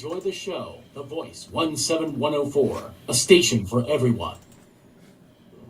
enjoy the show, The Voice 17104, a station for everyone.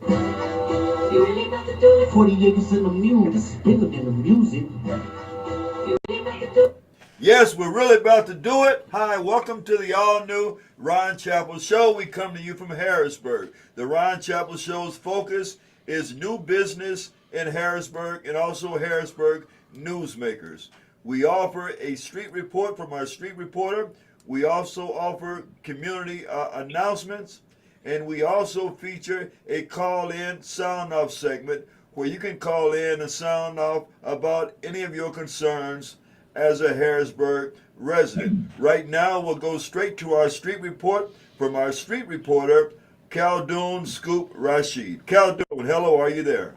You really about to do it? 48% of music is bigger than the music. You really about to do it? Yes, we're really about to do it. Hi, welcome to the all-new Ron Chapel Show. We come to you from Harrisburg. The Ron Chapel Show's focus is new business in Harrisburg and also Harrisburg newsmakers. We offer a street report from our street reporter. We also offer community announcements, and we also feature a call-in sound-off segment where you can call in and sound off about any of your concerns as a Harrisburg resident. Right now, we'll go straight to our street report from our street reporter, Khaldoun Scoop Rashid. Khaldoun, hello, are you there?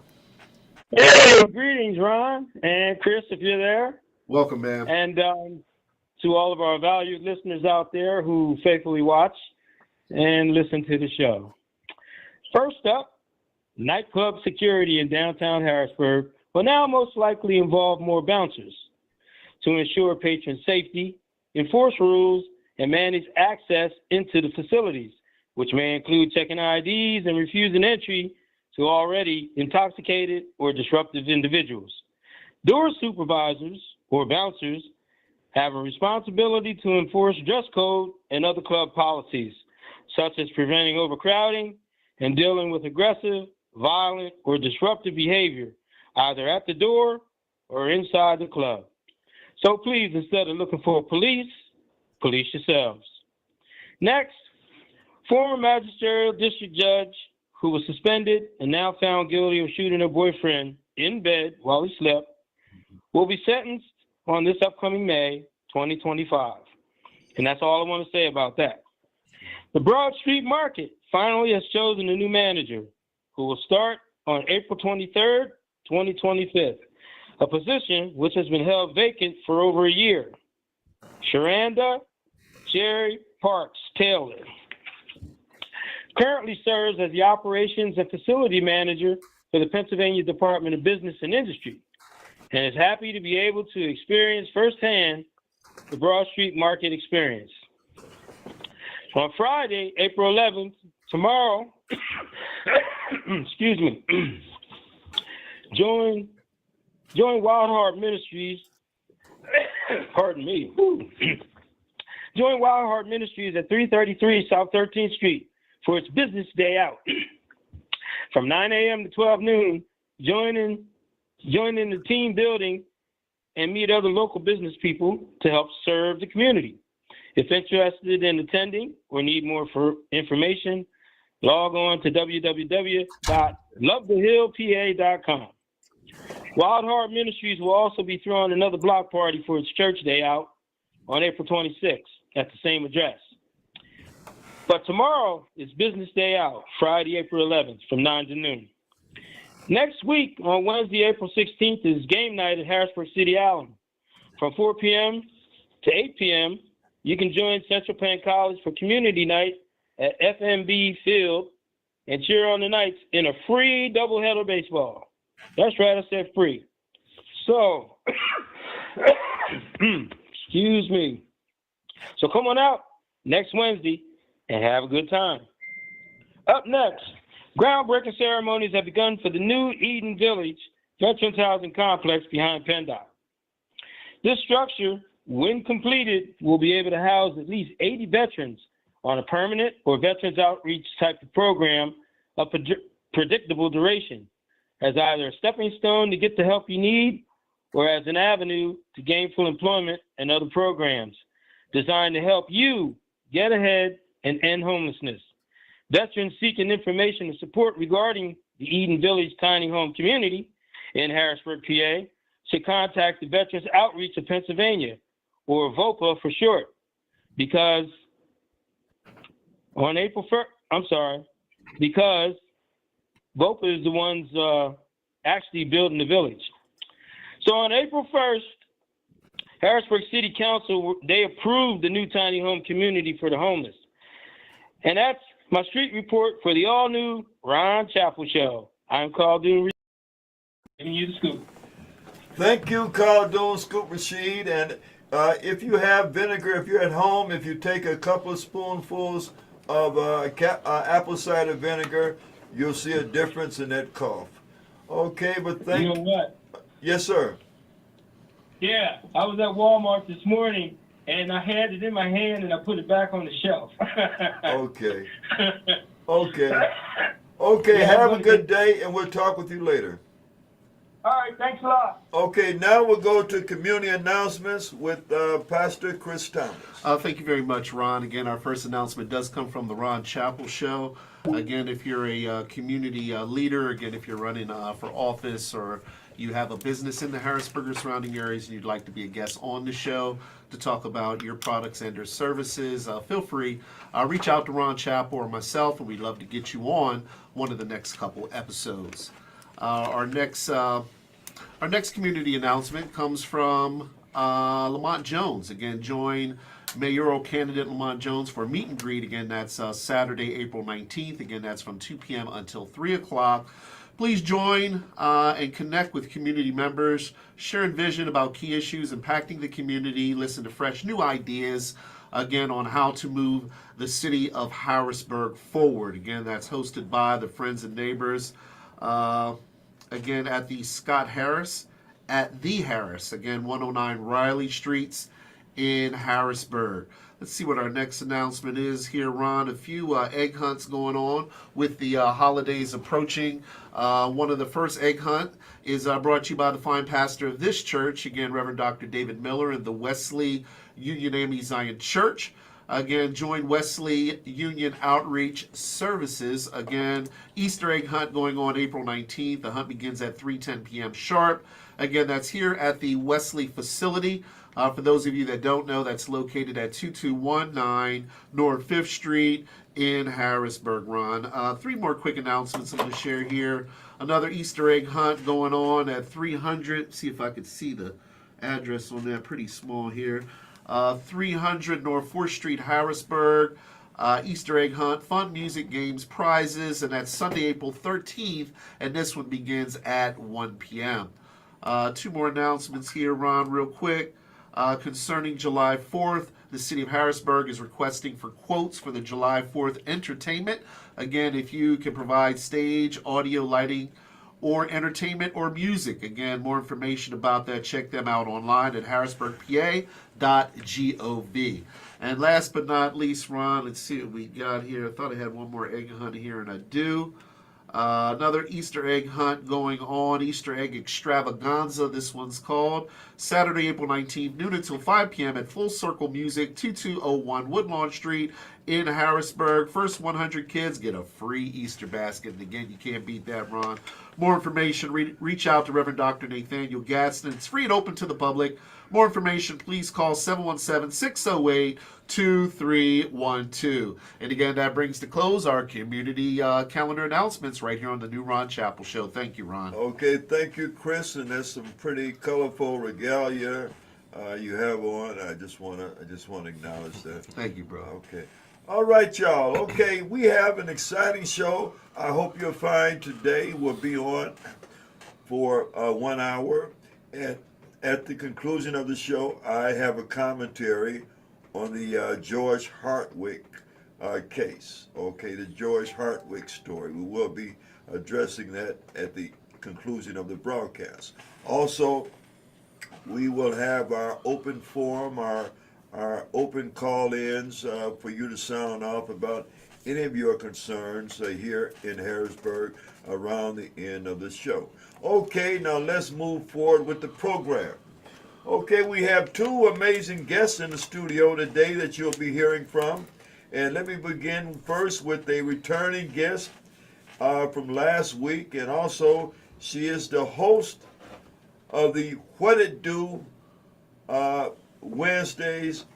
Hey, greetings, Ron and Chris, if you're there. Welcome, man. And to all of our valued listeners out there who faithfully watch and listen to the show. First up, nightclub security in downtown Harrisburg will now most likely involve more bouncers to ensure patron safety, enforce rules, and manage access into the facilities, which may include checking IDs and refusing entry to already intoxicated or disruptive individuals. Door supervisors or bouncers have a responsibility to enforce dress code and other club policies, such as preventing overcrowding and dealing with aggressive, violent, or disruptive behavior, either at the door or inside the club. So please, instead of looking for police yourselves. Next, former magisterial district judge who was suspended and now found guilty of shooting her boyfriend in bed while he slept will be sentenced on this upcoming May 2025. And that's all I want to say about that. The Broad Street Market finally has chosen a new manager who will start on April 23rd, 2025, a position which has been held vacant for over a year. Sharanda Jerry Parks Taylor currently serves as the operations and facility manager for the Pennsylvania Department of Business and Industry and is happy to be able to experience firsthand the Broad Street Market experience. On Friday, April 11th, tomorrow, excuse me, join Wild Heart Ministries, pardon me, join Wild Heart Ministries at 333 South 13th Street for its business day out. From 9 a.m. to 12 noon, join in the team building and meet other local business people to help serve the community. If interested in attending or need more information, log on to www.lovethehillpa.com. Wild Heart Ministries will also be throwing another block party for its church day out on April 26th at the same address. But tomorrow is business day out, Friday, April 11th from 9 to noon. Next week, on Wednesday, April 16th, is game night at Harrisburg City Island. From 4 p.m. to 8 p.m., you can join Central Penn College for community night at FMB Field and cheer on the Knights in a free doubleheader baseball. That's right, I said free. So, excuse me. So come on out next Wednesday and have a good time. Up next, groundbreaking ceremonies have begun for the new Eden Village Veterans Housing Complex behind PennDOT. This structure, when completed, will be able to house at least 80 veterans on a permanent or veterans outreach type of program of predictable duration, as either a stepping stone to get the help you need or as an avenue to gainful employment and other programs designed to help you get ahead and end homelessness. Veterans seeking information and support regarding the Eden Village tiny home community in Harrisburg, PA, should contact the Veterans Outreach of Pennsylvania, or VOPA for short, because on April 1st, because VOPA is the ones actually building the village. So on April 1st, Harrisburg City Council, they approved the new tiny home community for the homeless. And that's my street report for the all-new Ron Chapel Show. I'm Khaldoun Rashid, giving you the scoop. Thank you, Khaldoun Scoop Rashid. And if you have vinegar, if you're at home, if you take a couple of spoonfuls of apple cider vinegar, you'll see a difference in that cough. Okay, but thank You know what? Yes, sir. Yeah, I was at Walmart this morning, and I had it in my hand, and I put it back on the shelf. Okay. Okay, Yeah, have a buddy. good day, and we'll talk with you later. All right, thanks a lot. Okay, now we'll go to community announcements with Pastor Chris Thomas. Thank you very much, Ron. Again, our first announcement does come from the Ron Chapel Show. Again, if you're a community leader, again, if you're running for office or you have a business in the Harrisburg or surrounding areas and you'd like to be a guest on the show to talk about your products and or services, feel free. Reach out to Ron Chapel or myself, and we'd love to get you on one of the next couple episodes. Our next community announcement comes from Lamont Jones. Again, join mayoral candidate Lamont Jones for a meet and greet. Again, that's Saturday, April 19th. Again, that's from 2 p.m. until 3 o'clock. Please join and connect with community members, share and vision about key issues impacting the community, listen to fresh new ideas, again, on how to move the city of Harrisburg forward. Again, that's hosted by the Friends and Neighbors, again, at the Scott Harris, at the Harris, again, 109 Riley Streets in Harrisburg. Let's see what our next announcement is here, Ron. A few egg hunts going on with the holidays approaching. One of the first egg hunt is brought to you by the fine pastor of this church, again, Reverend Dr. David Miller in the Wesley Union AME Zion Church. Again, join Wesley Union Outreach Services. Again, Easter egg hunt going on April 19th. The hunt begins at 3:10 p.m. sharp. Again, that's here at the Wesley facility. For those of you that don't know, that's located at 2219 North 5th Street in Harrisburg, Ron. Three more quick announcements I'm going to share here. Another Easter egg hunt going on at 300. See if I could see the address on that. Pretty small here. 300 North 4th Street, Harrisburg. Easter egg hunt, fun music, games, prizes, and that's Sunday, April 13th, and this one begins at 1 p.m. Two more announcements here, Ron, real quick. Concerning July 4th, the city of Harrisburg is requesting for quotes for the July 4th entertainment. Again, if you can provide stage, audio, lighting, or entertainment or music. Again, more information about that, check them out online at harrisburgpa.gov. And last but not least, Ron, let's see what we got here. I thought I had one more egg hunt here, and I do. Another Easter egg hunt going on, Easter egg extravaganza, this one's called. Saturday, April 19th, noon until 5 p.m. at Full Circle Music, 2201 Woodlawn Street in Harrisburg. First 100 kids get a free Easter basket. And again, you can't beat that, Ron. More information, reach out to Reverend Dr. Nathaniel Gadsden. It's free and open to the public. More information, please call 717-608-2312. And again, that brings to close our community calendar announcements right here on the new Ron Chapel Show. Thank you, Ron. Okay, thank you, Chris. And there's some pretty colorful regalia you have on. I just want to acknowledge that. Thank you, bro. Okay. All right, y'all. Okay, we have an exciting show. I hope you'll find today we'll be on for 1 hour. And at the conclusion of the show, I have a commentary on the George Hartwick case. Okay, the George Hartwick story. We will be addressing that at the conclusion of the broadcast. Also, we will have our open forum, our open call-ins for you to sound off about any of your concerns here in Harrisburg around the end of the show. Okay, now let's move forward with the program. Okay, we have two amazing guests in the studio today that you'll be hearing from. And let me begin first with a returning guest from last week. And also, she is the host of the What It Do Wednesdays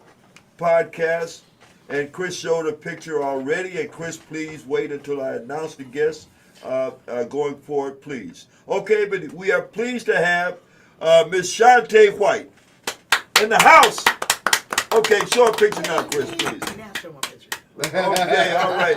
podcast. And Chris showed a picture already. And Chris, please wait until I announce the guests going forward, please. Okay, but we are pleased to have Miss Shantae White in the house. Okay, show a picture now, Chris, please. Now show my picture. Okay, all right.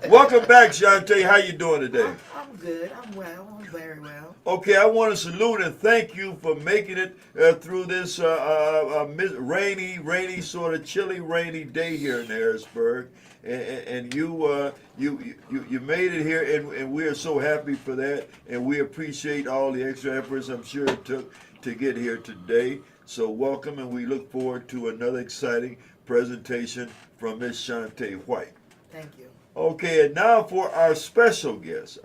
Welcome back, Shantae. How you doing today? I'm good. I'm well. I'm very well. Okay, I want to salute and thank you for making it through this rainy, sort of chilly, rainy day here in Harrisburg, and you made it here, and we are so happy for that, and we appreciate all the extra efforts I'm sure it took to get here today. So welcome, and we look forward to another exciting presentation from Miss Shantae White. Thank you. Okay, and now for our special guest.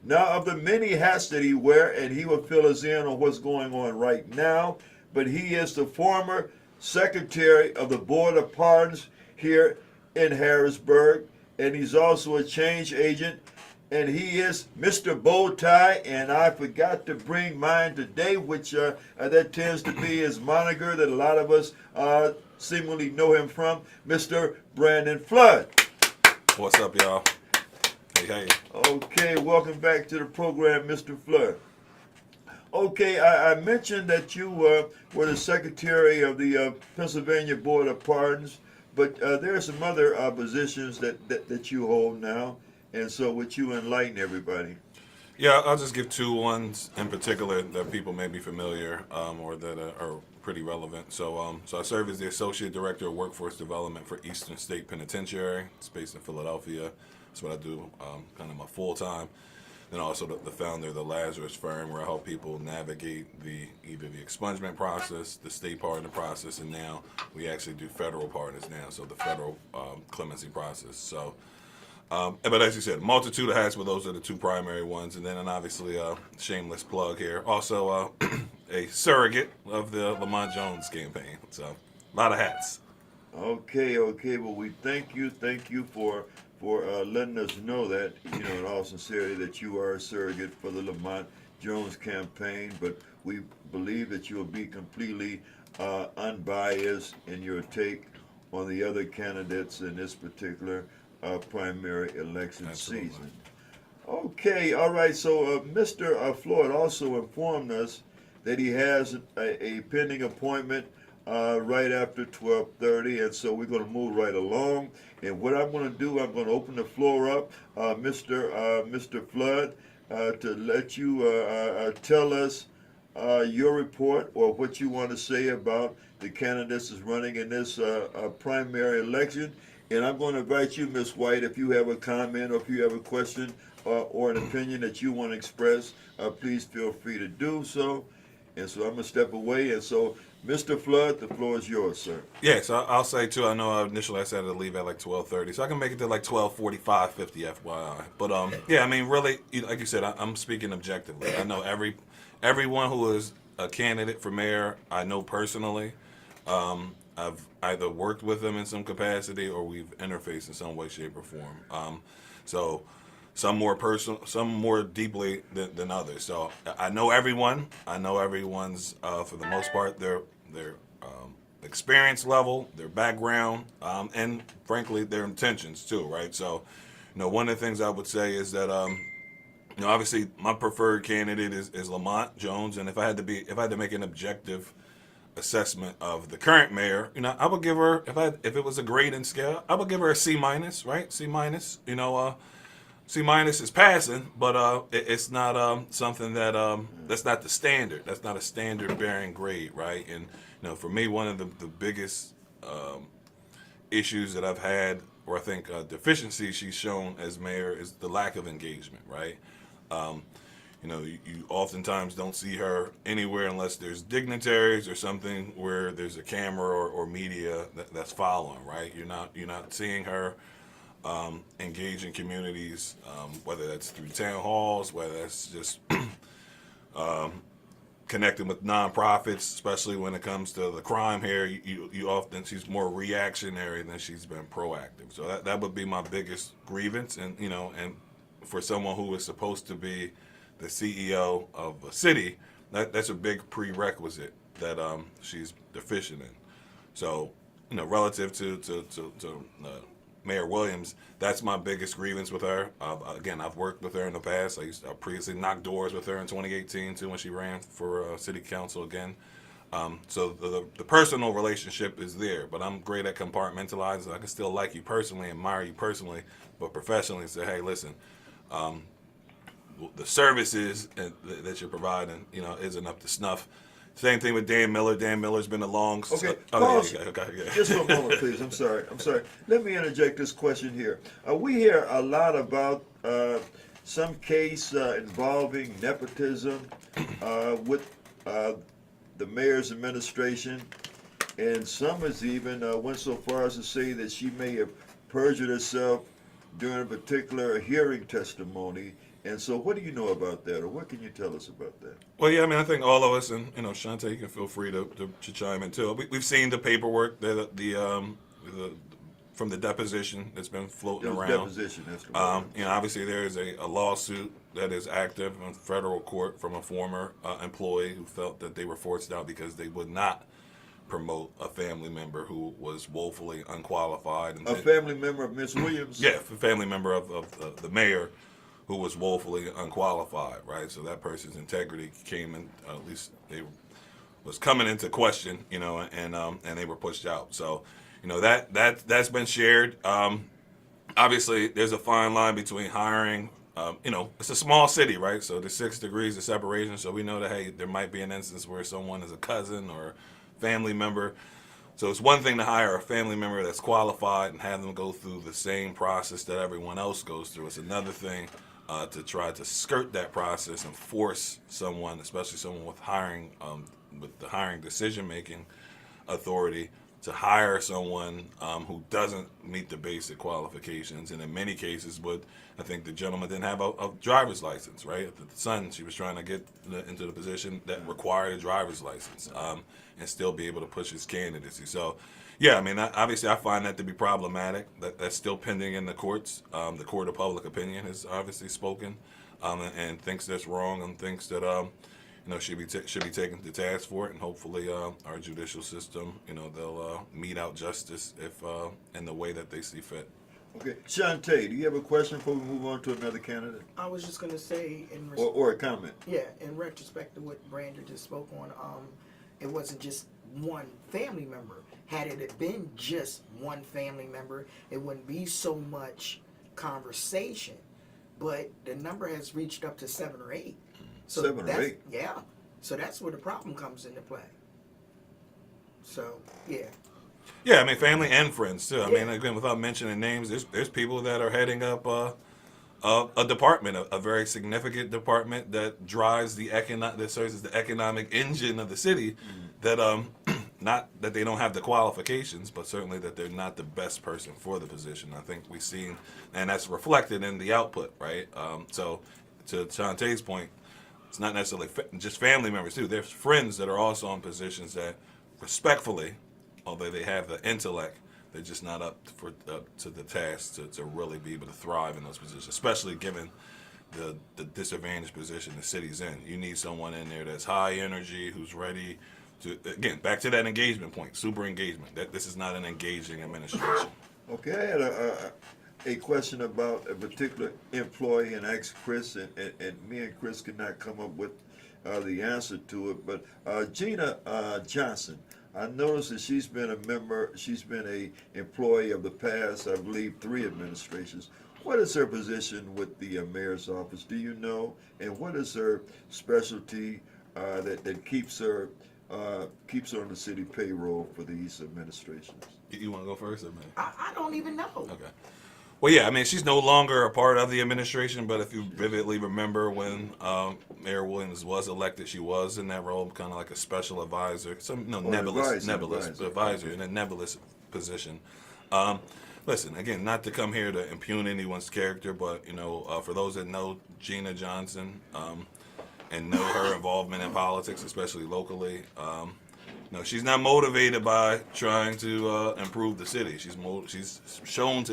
Now, of the many hats that he wears, and he will fill us in on what's going on right now, but he is the former secretary of the Board of Pardons here in Harrisburg, and he's also a change agent, and he is Mr. Bowtie, and I forgot to bring mine today, which that tends to be his moniker that a lot of us seemingly know him from, Mr. Brandon Flood. What's up, y'all? Hey. Okay, welcome back to the program, Mr. Flood. Okay, I mentioned that you were the secretary of the Pennsylvania Board of Pardons, but there are some other positions that you hold now, and so would you enlighten everybody? Yeah, I'll just give two ones in particular that people may be familiar or that are pretty relevant. So I serve as the Associate Director of Workforce Development for Eastern State Penitentiary. It's based in Philadelphia. That's what I do kind of my full time. Then also the founder of the Lazarus Firm, where I help people navigate either the expungement process, the state pardon process, and now we actually do federal pardons now, so the federal clemency process. So, but as you said, multitude of hats, but those are the two primary ones. And then obviously a shameless plug here, also a surrogate of the Lamont Jones campaign. So a lot of hats. Okay, well we thank you for letting us know that, in all sincerity, that you are a surrogate for the Lamont Jones campaign, but we believe that you will be completely unbiased in your take on the other candidates in this particular primary election Absolutely. season. Okay, all right, so Mr. Floyd also informed us that he has a pending appointment right after 12:30, and so we're going to move right along. And what I'm going to do, I'm going to open the floor up, Mr. Flood, to let you tell us your report or what you want to say about the candidates that's running in this primary election. And I'm going to invite you, Ms. White, if you have a comment or if you have a question or an opinion that you want to express, please feel free to do so. And so I'm going to step away. And so, Mr. Flood, the floor is yours, sir. Yes, I'll say too. I know initially I said to leave at like 12:30, so I can make it to like 12:45, 50 FYI. But yeah, I mean, really, like you said, I'm speaking objectively. I know everyone who is a candidate for mayor, I know personally. I've either worked with them in some capacity or we've interfaced in some way, shape, or form. So some more personal, some more deeply than others. So I know everyone. I know everyone's for the most part their experience level, their background, and frankly their intentions too. Right. So one of the things I would say is that obviously my preferred candidate is Lamont Jones, and if I had to make an objective assessment of the current mayor, I would give her, if it was a grading scale, I would give her a C-, right? C-. C- is passing, but it's not something that's not the standard. That's not a standard bearing grade, right? And for me, one of the biggest issues that I've had, or I think deficiencies she's shown as mayor, is the lack of engagement, right? You oftentimes don't see her anywhere unless there's dignitaries or something where there's a camera or media that's following, right? You're not seeing her engage in communities, whether that's through town halls, whether that's just connecting with nonprofits, especially when it comes to the crime here. You often, she's more reactionary than she's been proactive. So that would be my biggest grievance, and for someone who is supposed to be the CEO of a city, that's a big prerequisite that she's deficient in. So, relative to Mayor Williams, that's my biggest grievance with her. Again, I've worked with her in the past. I previously knocked doors with her in 2018 too when she ran for city council again. So the personal relationship is there, but I'm great at compartmentalizing. I can still like you personally, admire you personally, but professionally say, hey, listen, the services that you're providing, isn't up to snuff. Same thing with Dan Miller. Dan Miller's been a long. Okay, pause. Yeah. Just for a moment, please. I'm sorry. Let me interject this question here. We hear a lot about some case involving nepotism with the mayor's administration, and some has even went so far as to say that she may have perjured herself during a particular hearing testimony. And so, what do you know about that, or what can you tell us about that? Well, yeah, I mean, I think all of us, and Shantae, you can feel free to chime in too. We've seen the paperwork that from the deposition that's been floating around. Deposition, that's the word. Obviously there is a lawsuit that is active in federal court from a former employee who felt that they were forced out because they would not promote a family member who was woefully unqualified. And a family member of Miss Williams? Yeah, a family member of the mayor who was woefully unqualified, right? So that person's integrity came in, at least they was coming into question, and they were pushed out. So, that's been shared. Obviously, there's a fine line between hiring. It's a small city, right? So there's 6 degrees of separation. So we know that, hey, there might be an instance where someone is a cousin or family member. So it's one thing to hire a family member that's qualified and have them go through the same process that everyone else goes through. It's another thing to try to skirt that process and force someone, especially someone with the hiring decision-making authority, to hire someone who doesn't meet the basic qualifications. And in many cases, I think the gentleman didn't have a driver's license, right? The son, she was trying to get into the position that required a driver's license and still be able to push his candidacy. So, yeah, I mean, obviously I find that to be problematic. That's still pending in the courts. The court of public opinion has obviously spoken and thinks that's wrong and thinks that should be taken to task for it. And hopefully our judicial system, they'll mete out justice if in the way that they see fit. Okay, Shantae, do you have a question before we move on to another candidate, I was just going to say, or a comment? yeah, in retrospect to what Brandon just spoke on, it wasn't just one family member. Had it been just one family member, it wouldn't be so much conversation. But the number has reached up to 7 or 8. So 7 or 8? Yeah. So that's where the problem comes into play. So, yeah. Yeah, I mean, family and friends too. I Yeah. mean, again, without mentioning names, there's people that are heading up a department, a very significant department that drives that serves as the economic engine of the city. That not that they don't have the qualifications, but certainly that they're not the best person for the position. I think we've seen, and that's reflected in the output, right? So, to Shantae's point, it's not necessarily just family members too. There's friends that are also in positions that, respectfully, although they have the intellect, they're just not up to the task to really be able to thrive in those positions, especially given the disadvantaged position the city's in. You need someone in there that's high energy, who's ready to, again, back to that engagement point, super engagement. That this is not an engaging administration. Okay, I had a question about a particular employee and asked Chris, and me and Chris could not come up with the answer to it. But Gina Johnson, I noticed that she's been a employee of the past, I believe, 3 administrations. What is her position with the mayor's office? Do you know? And what is her specialty that keeps her on the city payroll for these administrations? You want to go first, or me? I don't even know. Okay. Well, yeah, I mean, she's no longer a part of the administration, but if you vividly remember when Mayor Williams was elected, she was in that role, kind of like a special advisor, nebulous advisor in a nebulous position. Listen, again, not to come here to impugn anyone's character, but, for those that know Gina Johnson and know her involvement in politics, especially locally, she's not motivated by trying to improve the city. She's shown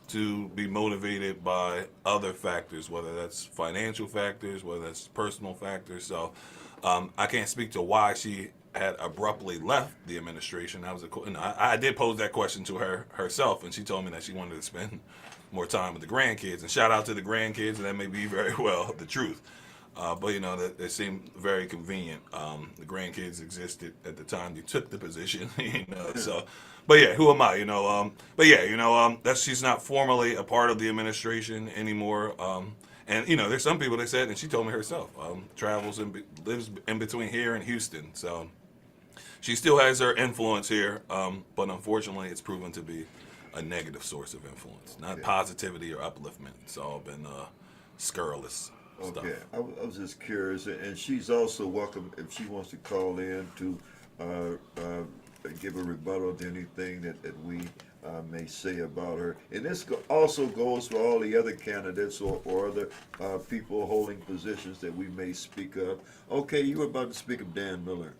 to be motivated by other factors, whether that's financial factors, whether that's personal factors. So I can't speak to why she had abruptly left the administration. I did pose that question to her herself, and she told me that she wanted to spend more time with the grandkids. And shout out to the grandkids, and that may be very well the truth. But that it seemed very convenient. The grandkids existed at the time you took the position, so. but yeah, who am I? But yeah, that she's not formally a part of the administration anymore. And there's some people that said, and she told me herself, travels and lives in between here and Houston. So she still has her influence here, but unfortunately, it's proven to be a negative source of influence, not positivity or upliftment. It's all been scurrilous stuff. Okay, I was just curious, and she's also welcome if she wants to call in to give a rebuttal to anything that we may say about her. And this also goes for all the other candidates or other people holding positions that we may speak of. Okay, you were about to speak of Dan Miller.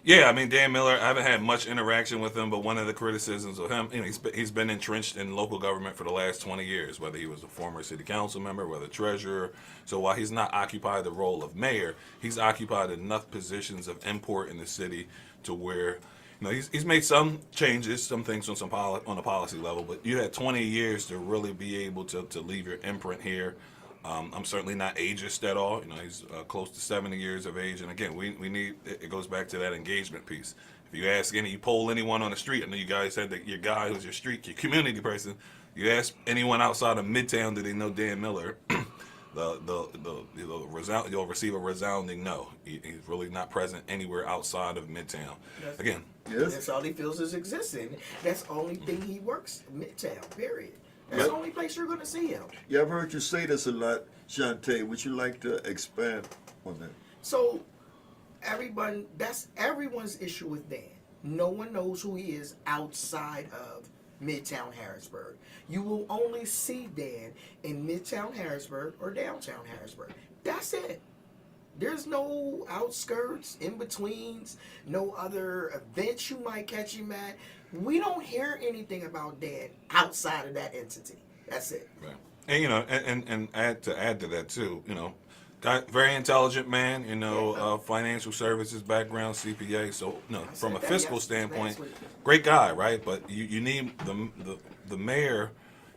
Yeah, I mean, Dan Miller, I haven't had much interaction with him, but one of the criticisms of him, he's been entrenched in local government for the last 20 years, whether he was a former city council member, whether treasurer. So while he's not occupied the role of mayor, he's occupied enough positions of import in the city to where, he's made some changes, some things on a policy level, but you had 20 years to really be able to leave your imprint here. I'm certainly not ageist at all. He's close to 70 years of age. And again, we need, it goes back to that engagement piece. If you poll anyone on the street, I know you guys said that your guy who's your community person, you ask anyone outside of Midtown, do they know Dan Miller? You'll receive a resounding no. He's really not present anywhere outside of Midtown. Again. Yes. That's all he feels is existing. That's the only thing he works, Midtown, period. That's the only place you're going to see him. Yeah, I've heard you say this a lot, Shantae. Would you like to expand on that? So, that's everyone's issue with Dan. No one knows who he is outside of Midtown Harrisburg. You will only see Dan in Midtown Harrisburg or downtown Harrisburg. That's it. There's no outskirts, in-betweens, no other events you might catch him at. We don't hear anything about Dan outside of that entity. That's it. Right. And add to that too, guy, very intelligent man, financial services background, CPA. So, from a fiscal standpoint, great guy, right? But you need the mayor.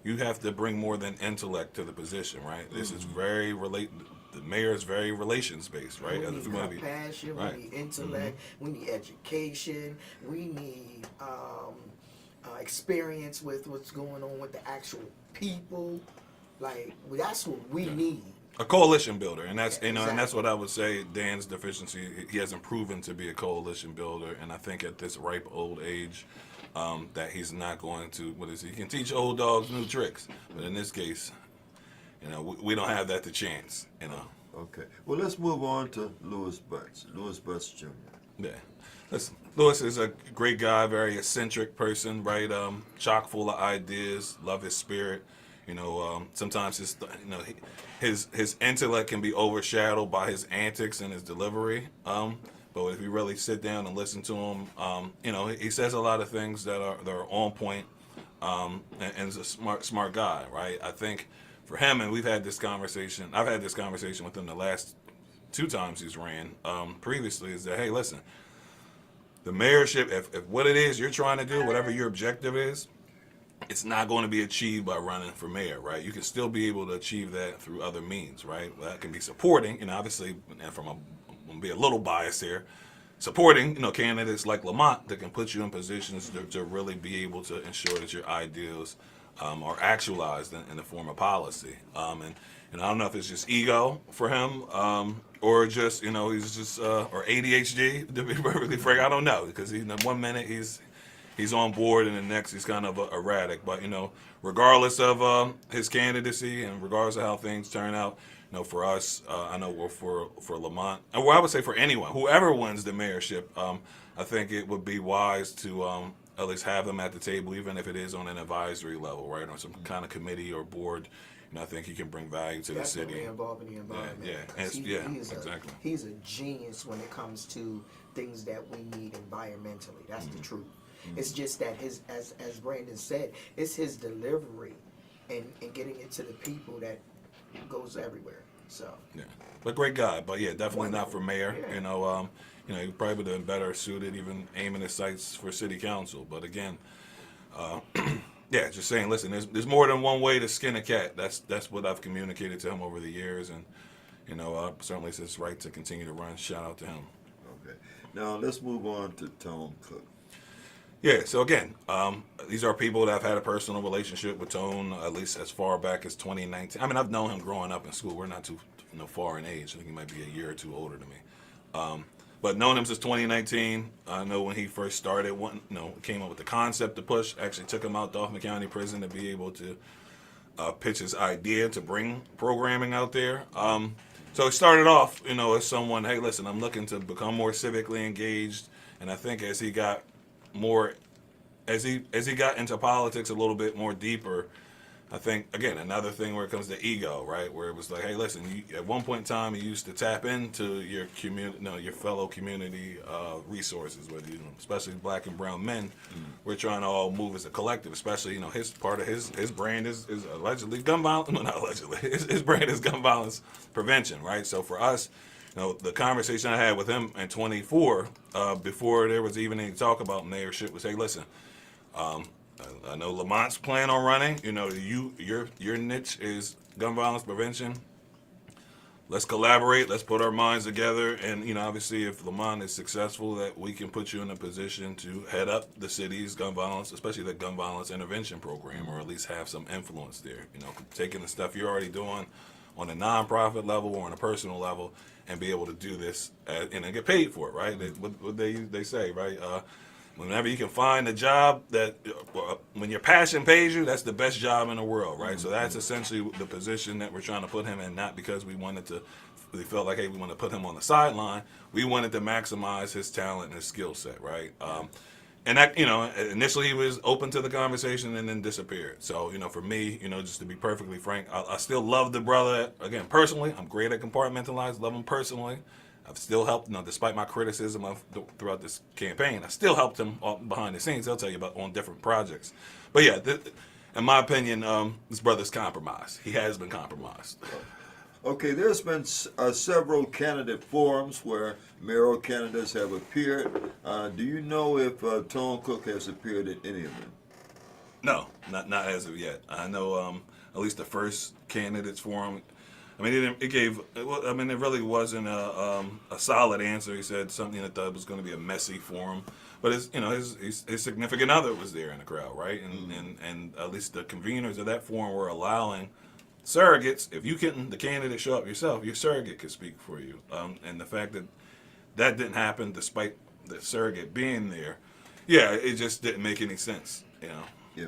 You have to bring more than intellect to the position, right? This is very The mayor is very relations based, right? We need compassion, we need intellect, we need education, we need experience with what's going on with the actual people. Like, that's what we need. A coalition builder, and that's and that's Exactly. what I would say. Dan's deficiency. He hasn't proven to be a coalition builder, and I think at this ripe old age, that he's not going to. He can teach old dogs new tricks, but in this case, we don't have that to chance. Okay. Well, let's move on to Louis Butts. Louis Butts Jr. Yeah. Listen, Louis is a great guy, very eccentric person, right? Chock full of ideas, love his spirit. Sometimes his intellect can be overshadowed by his antics and his delivery. But if you really sit down and listen to him, he says a lot of things that are on point, and is a smart guy, right? I think for him, and we've had this conversation. I've had this conversation with him the last 2 times he's ran. Previously, is that, hey, listen, the mayorship, if what it is you're trying to do, whatever your objective is, it's not going to be achieved by running for mayor, right? You can still be able to achieve that through other means, right? That can be supporting, obviously, and I'm gonna be a little biased here, supporting, candidates like Lamont that can put you in positions to really be able to ensure that your ideals are actualized in the form of policy. And I don't know if it's just ego for him, or just, he's just, or ADHD, to be perfectly frank. I don't know, because one minute he's on board, and the next he's kind of erratic. But regardless of his candidacy and regardless of how things turn out, for us, I know for Lamont, or I would say for anyone, whoever wins the mayorship, I think it would be wise to at least have them at the table, even if it is on an advisory level, right, or some kind of committee or board. I think he can bring value to the Definitely city. involved in the environment. Yeah, exactly. He's a genius when it comes to things that we need environmentally. That's the truth. It's just that as Brandon said, it's his delivery and getting it to the people that goes everywhere. So Yeah, but great guy. But yeah, definitely not for mayor. Yeah. He probably would have been better suited even aiming his sights for city council. But again, yeah, just saying. Listen, there's more than one way to skin a cat. That's what I've communicated to him over the years, and certainly it's his right to continue to run. Shout out to him. Okay. Now let's move on to Tone Cook. Yeah, so again, these are people that have had a personal relationship with Tone, at least as far back as 2019. I mean, I've known him growing up in school. We're not too far in age. I think he might be a year or two older than me. But known him since 2019. I know when he first started, came up with the concept to push. Actually took him out to Dauphin County Prison to be able to pitch his idea to bring programming out there. So it started off, as someone, hey, listen, I'm looking to become more civically engaged, and I think as he got into politics a little bit more deeper, I think again another thing where it comes to ego, right? Where it was like, hey, listen, at one point in time you used to tap into your community, your fellow community resources, whether especially Black and brown men. We're trying to all move as a collective, especially his part of his brand is allegedly gun violence. Well, not allegedly, his brand is gun violence prevention, right? So for us, the conversation I had with him in 24, before there was even any talk about mayorship, was, hey, listen, I know Lamont's plan on running. Your niche is gun violence prevention. Let's collaborate. Let's put our minds together. And obviously, if Lamont is successful, that we can put you in a position to head up the city's gun violence, especially the gun violence intervention program, or at least have some influence there. Taking the stuff you're already doing on a nonprofit level or on a personal level, and be able to do this and get paid for it, right? What they say, right? Whenever you can find a job that, when your passion pays you, that's the best job in the world, right? So that's essentially the position that we're trying to put him in, not because we felt like, hey, we want to put him on the sideline. We wanted to maximize his talent and his skill set, right? And that, initially he was open to the conversation and then disappeared. So, for me, just to be perfectly frank, I still love the brother. Again, personally, I'm great at compartmentalize, love him personally. I've still helped, despite my criticism throughout this campaign, I still helped him behind the scenes. I'll tell you about on different projects. But yeah, in my opinion, this brother's compromised. He has been compromised. Okay, there's been several candidate forums where mayoral candidates have appeared. Do you know if Tone Cook has appeared at any of them? No, not as of yet. I know at least the first candidates forum. I mean, it really wasn't a solid answer. He said something that thought was going to be a messy forum, but his significant other was there in the crowd, right? And at least the conveners of that forum were allowing surrogates. If the candidate show up yourself, your surrogate could speak for you. And the fact that didn't happen despite the surrogate being there, yeah, it just didn't make any sense, Yeah,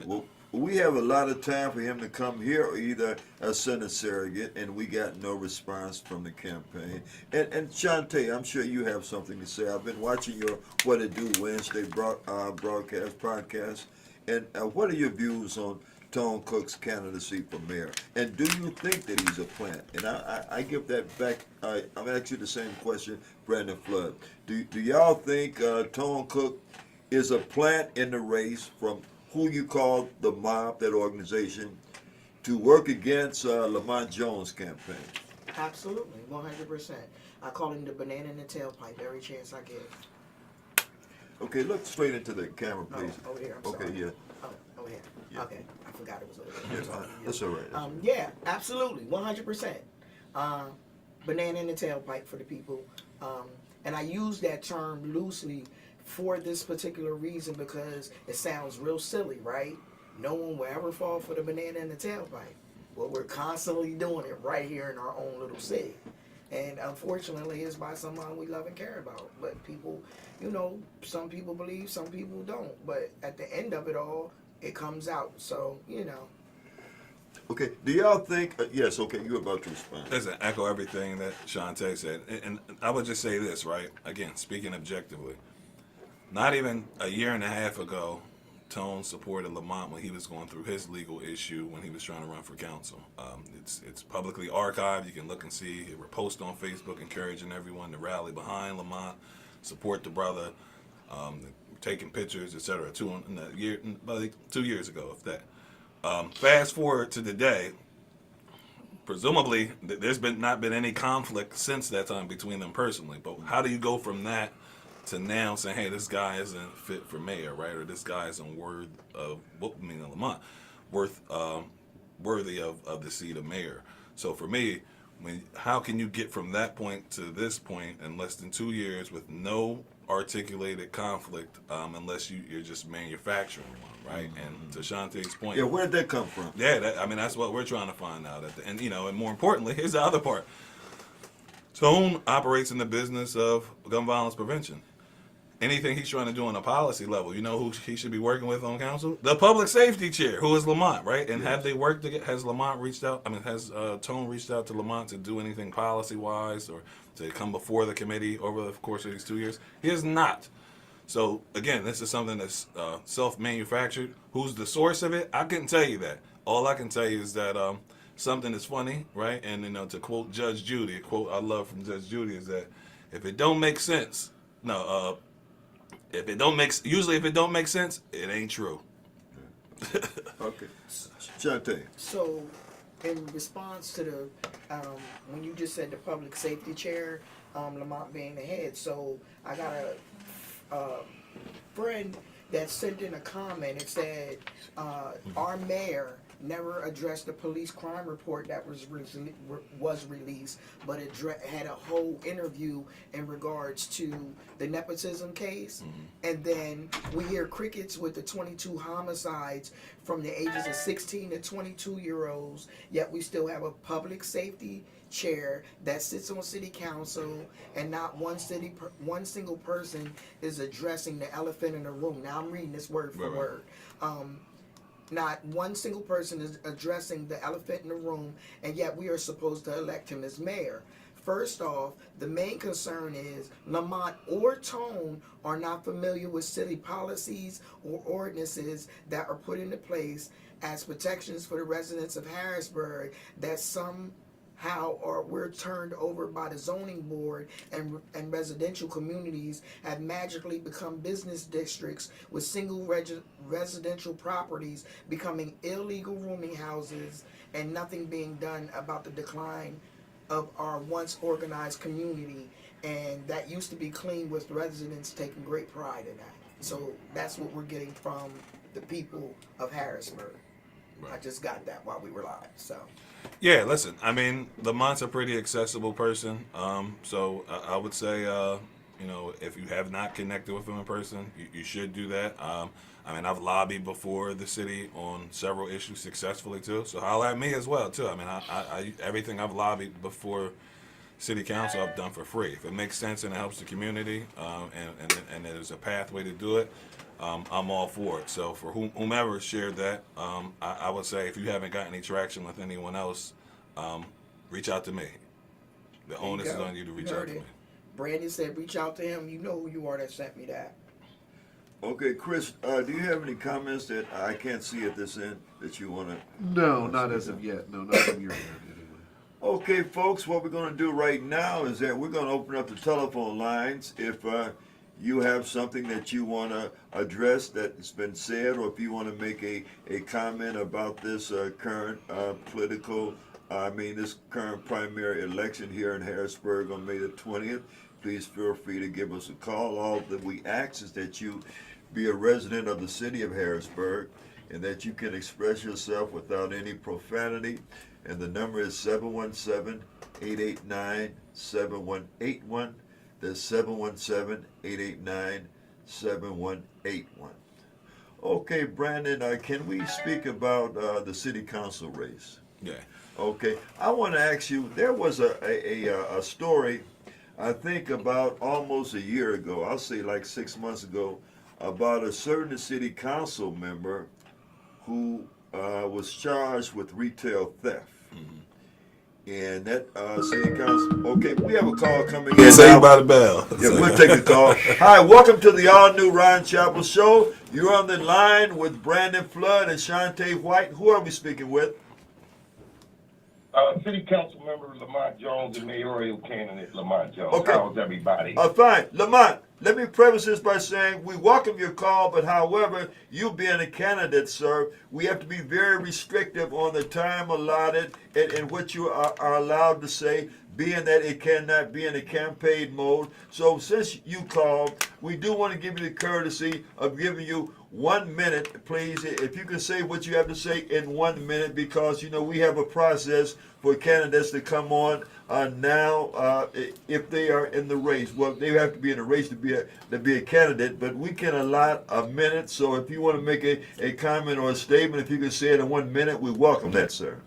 well, we have a lot of time for him to come here or either send a surrogate, and we got no response from the campaign. And Shantae, I'm sure you have something to say. I've been watching your What It Do Wednesday podcast, and what are your views on Tone Cook's candidacy for mayor? And do you think that he's a plant? And I give that back. I'm asking you the same question, Brandon Flood. Do y'all think Tone Cook is a plant in the race from who you call the mob, that organization, to work against Lamont Jones' campaign? Absolutely, 100%. I call him the banana in the tailpipe every chance I get. Okay, look straight into the camera, please. Oh, over here. I'm Okay, sorry. yeah. Oh, over here. Yeah. Okay, I forgot it was over there. Yeah, that's all right. Yeah, absolutely, 100%. Banana in the tailpipe for the people. And I use that term loosely for this particular reason because it sounds real silly, right? No one will ever fall for the banana in the tailpipe. Well, we're constantly doing it right here in our own little city. And unfortunately, it's by someone we love and care about. But people, some people believe, some people don't. But at the end of it all, it comes out. So, Okay, do y'all think, yes, okay, you're about to respond. Listen, echo everything that Shantae said. And I would just say this, right? Again, speaking objectively. Not even a year and a half ago, Tone supported Lamont when he was going through his legal issue when he was trying to run for council. It's publicly archived. You can look and see. We're posting on Facebook encouraging everyone to rally behind Lamont, support the brother, taking pictures, etc. 2 years ago, if that. Fast forward to today. Presumably, there's not been any conflict since that time between them personally. But how do you go from that to now saying, hey, this guy isn't fit for mayor, right? Or this guy isn't worthy of the seat of mayor. So for me, how can you get from that point to this point in less than 2 years with no articulated conflict unless you're just manufacturing one, right? And to Shantae's point, Yeah, where'd that come from? yeah, that's what we're trying to find out. And and more importantly, here's the other part. Tone operates in the business of gun violence prevention. Anything he's trying to do on a policy level, you know who he should be working with on council? The public safety chair, who is Lamont, right? And have they worked together? Has Lamont reached out? I mean, has Tone reached out to Lamont to do anything policy-wise or to come before the committee over the course of these 2 years? He has not. So, again, this is something that's self-manufactured. Who's the source of it? I couldn't tell you that. All I can tell you is that something is funny, right? And, to quote Judge Judy, a quote I love from Judge Judy is that if it don't make sense, if it don't make sense, it ain't true. Okay. Shantae. So, in response to the, when you just said the public safety chair, Lamont being the head, so I got a friend that sent in a comment. It said, our mayor never addressed the police crime report that was released, but it had a whole interview in regards to the nepotism case. And then we hear crickets with the 22 homicides from the ages of 16 to 22-year-olds, yet we still have a public safety chair that sits on city council, and not one single person is addressing the elephant in the room. Now I'm reading this word for word. Not one single person is addressing the elephant in the room, and yet we are supposed to elect him as mayor. First off, the main concern is Lamont or Tone are not familiar with city policies or ordinances that are put into place as protections for the residents of Harrisburg that we're turned over by the zoning board, and residential communities have magically become business districts with single residential properties becoming illegal rooming houses, and nothing being done about the decline of our once organized community. And that used to be clean, with residents taking great pride in that. So that's what we're getting from the people of Harrisburg. I just got that while we were live, so. Yeah, listen, I mean, Lamont's a pretty accessible person. So I would say, if you have not connected with him in person, you should do that. I've lobbied before the city on several issues successfully, too. So holler at me as well, too. I everything I've lobbied before city council, I've done for free. If it makes sense and it helps the community, and there's a pathway to do it, I'm all for it. So for whomever shared that, I would say if you haven't got any traction with anyone else, reach out to me. The onus is on you to reach out to me. Brandon said reach out to him. You know who you are that sent me that. Okay, Chris, do you have any comments that I can't see at this end that you want to? No, not as of yet. No, not from your end anyway. Okay, folks, what we're going to do right now is that we're going to open up the telephone lines. If you have something that you want to address that's been said, or if you want to make a comment about this current this current primary election here in Harrisburg on May the 20th, please feel free to give us a call. All that we ask is that you be a resident of the city of Harrisburg and that you can express yourself without any profanity. And the number is 717-889-7181. That's 717-889-7181. Okay, Brandon, can we speak about the city council race? Yeah. Okay, I want to ask you, there was a story, I think about almost a year ago, I'll say like 6 months ago, about a certain city council member who was charged with retail theft. And that city council, okay, we have a call coming in. Saved by the bell. Yeah, we'll take a call. Hi, welcome to the all-new Ryan Chapel Show. You're on the line with Brandon Flood and Shantae White. Who are we speaking with? City Council Member Lamont Jones and mayoral candidate Lamont Jones. Okay. How's everybody? Fine. Lamont, let me preface this by saying we welcome your call, but however, you being a candidate, sir, we have to be very restrictive on the time allotted and what you are allowed to say. being that it cannot be in a campaign mode. So since you called, we do want to give you the courtesy of giving you 1 minute, please. If you can say what you have to say in 1 minute, because we have a process for candidates to come on now if they are in the race. Well, they have to be in the race to be a candidate, but we can allot a minute. So if you want to make a comment or a statement, if you can say it in 1 minute, we welcome that, sir.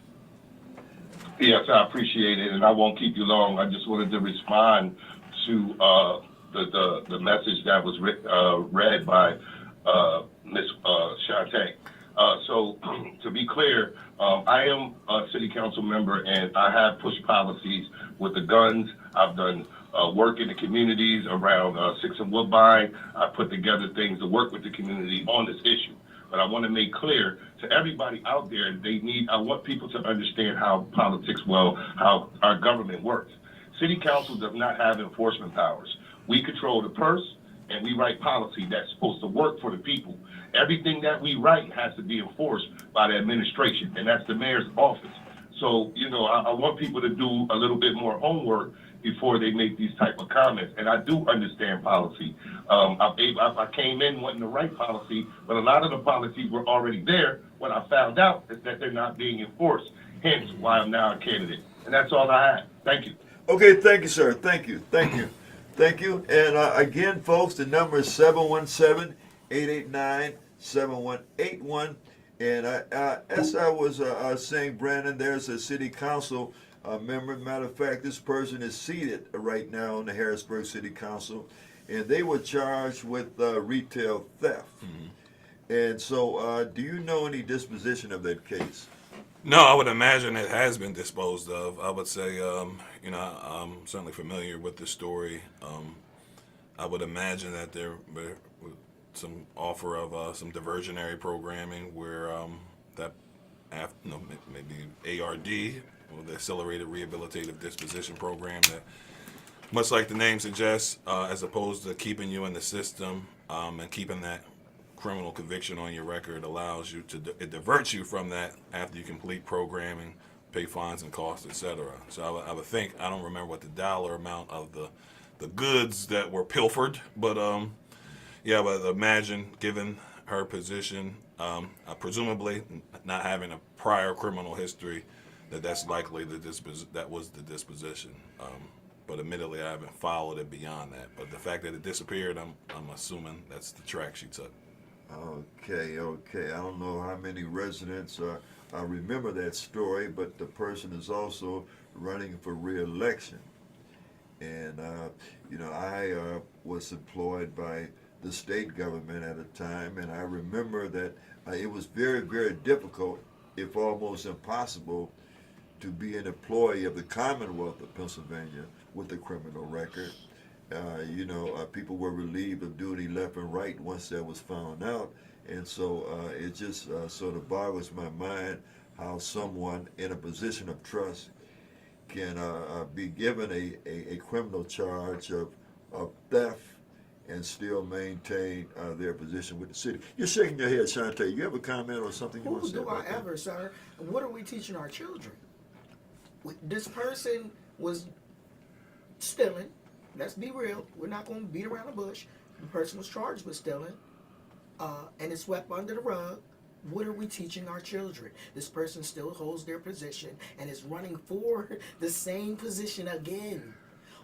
Yes, I appreciate it, and I won't keep you long. I just wanted to respond to the message that was read by Ms. Shantae. So to be clear, I am a city council member, and I have pushed policies with the guns. I've done work in the communities around 6 and Woodbine. I put together things to work with the community on this issue. But I want to make clear to everybody out there, I want people to understand how how our government works. City council does not have enforcement powers. We control the purse, and we write policy that's supposed to work for the people. Everything that we write has to be enforced by the administration, and that's the mayor's office. So, I want people to do a little bit more homework before they make these type of comments. And I do understand policy. I came in wanting to write policy, but a lot of the policies were already there. What I found out is that they're not being enforced, hence why I'm now a candidate. And that's all I have. Thank you. Okay, thank you, sir. Thank you. And again, folks, the number is 717-889-7181. And as I was saying, Brandon, there's a city council member. Matter of fact, this person is seated right now on the Harrisburg City Council, and they were charged with retail theft. Mm-hmm. And so, do you know any disposition of that case? No, I would imagine it has been disposed of. I would say, I'm certainly familiar with the story. I would imagine that there was some offer of some diversionary programming where maybe ARD, or the Accelerated Rehabilitative Disposition Program, that much like the name suggests, as opposed to keeping you in the system and keeping that criminal conviction on your record, allows you to it diverts you from that after you complete programming, pay fines and costs, etc. So I would think, I don't remember what the dollar amount of the goods that were pilfered, but but imagine, given her position, presumably not having a prior criminal history, that's likely that was the disposition. But admittedly, I haven't followed it beyond that. But the fact that it disappeared, I'm assuming that's the track she took. Okay. I don't know how many residents remember that story, but the person is also running for re-election. And, I was employed by the state government at a time, and I remember that it was very, very difficult, if almost impossible, to be an employee of the Commonwealth of Pennsylvania with a criminal record. People were relieved of duty left and right once that was found out. And so it just sort of boggles my mind how someone in a position of trust can be given a criminal charge of theft and still maintain their position with the city. You're shaking your head, Shantae. You have a comment or something you want to say about that? Who do I ever, sir? What are we teaching our children? This person was stealing. Let's be real. We're not going to beat around the bush. The person was charged with stealing, and it's swept under the rug. What are we teaching our children? This person still holds their position and is running for the same position again.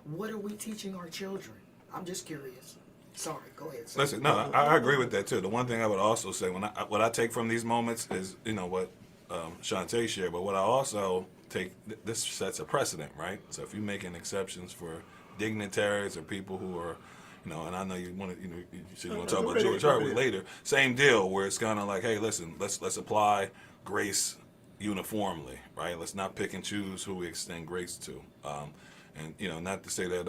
What are we teaching our children? I'm just curious. Sorry, go ahead. Sir. Listen, no, I agree with that too. The one thing I would also say, what I take from these moments is, what Shantae shared, but what I also take, this sets a precedent, right? So if you're making exceptions for dignitaries or people who are, and I know you want to, you said you want to talk about George Harwood later. Same deal, where it's kind of like, hey, listen, let's apply grace uniformly, right? Let's not pick and choose who we extend grace to, and not to say that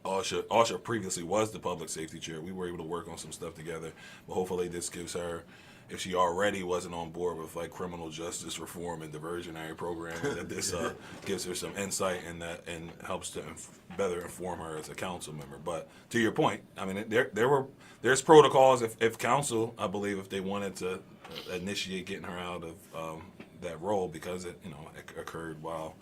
Asha previously was the public safety chair. We were able to work on some stuff together, but hopefully this gives her, if she already wasn't on board with like criminal justice reform and diversionary programs, that this gives her some insight and helps to better inform her as a council member. But to your point, I mean, there's protocols if council, I believe, if they wanted to initiate getting her out of that role, because it occurred while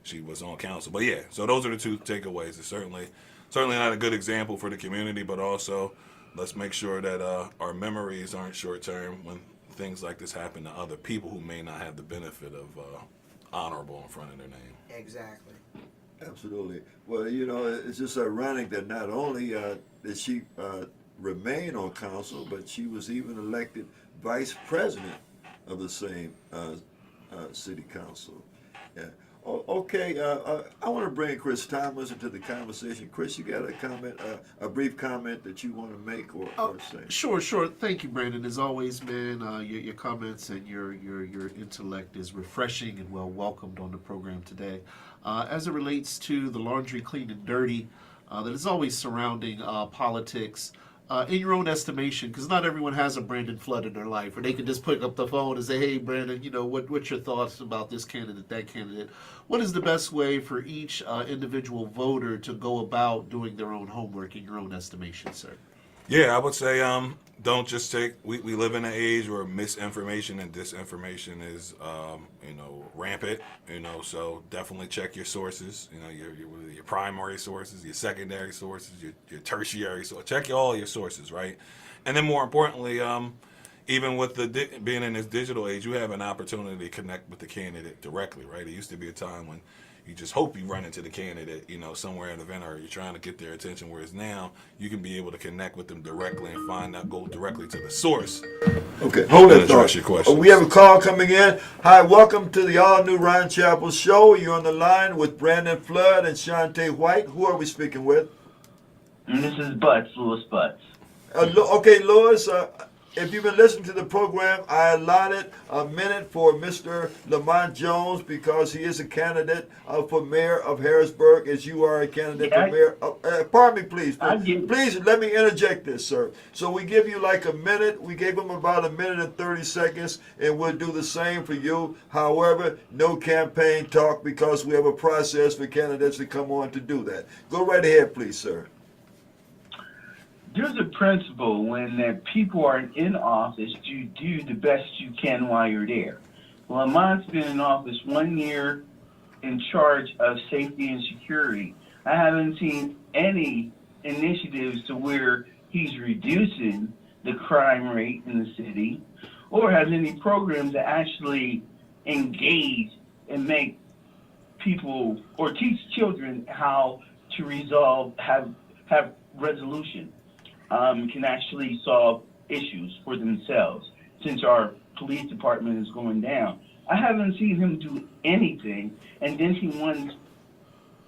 she was on council. But yeah, so those are the two takeaways. It's certainly not a good example for the community, but also let's make sure that our memories aren't short term when things like this happen to other people who may not have the benefit of honorable in front of their name. Exactly. Absolutely. Well, it's just ironic that not only did she remain on council, but she was even elected vice president of the same city council. Yeah. Okay. I want to bring Chris Thomas into the conversation. Chris, you got a comment, a brief comment that you want to make or say? Sure. Thank you, Brandon. As always, man, your comments and your intellect is refreshing and well welcomed on the program today. As it relates to the laundry clean and dirty that is always surrounding politics, in your own estimation, because not everyone has a Brandon Flood in their life, or they can just pick up the phone and say, "Hey, Brandon, what's your thoughts about this candidate, that candidate?" What is the best way for each individual voter to go about doing their own homework in your own estimation, sir? Yeah, I would say don't just take. We live in an age where misinformation and disinformation is rampant. So definitely check your sources. Your primary sources, your secondary sources, your tertiary sources. Check all your sources, right? And then more importantly, even with being in this digital age, you have an opportunity to connect with the candidate directly, right? It used to be a time when you just hope you run into the candidate, somewhere at an event, or you're trying to get their attention. Whereas now you can be able to connect with them directly and go directly to the source. Okay, hold and it. address your questions. We have a call coming in. Hi, welcome to the all new Ron Chapel Show. You're on the line with Brandon Flood and Shantae White. Who are we speaking with? And this is Louis Butts. Okay, Louis. If you've been listening to the program, I allotted a minute for Mr. Lamont Jones because he is a candidate for mayor of Harrisburg, as you are a candidate for mayor. Pardon me, please. Please let me interject this, sir. So we give you like a minute. We gave him about a minute and 30 seconds, and we'll do the same for you. However, no campaign talk because we have a process for candidates to come on to do that. Go right ahead, please, sir. There's a principle when that people are in office to do the best you can while you're there. Lamont's been in office 1 year in charge of safety and security. I haven't seen any initiatives to where he's reducing the crime rate in the city or has any programs that actually engage and make people or teach children how to have resolution. Can actually solve issues for themselves since our police department is going down. I haven't seen him do anything, and then he wants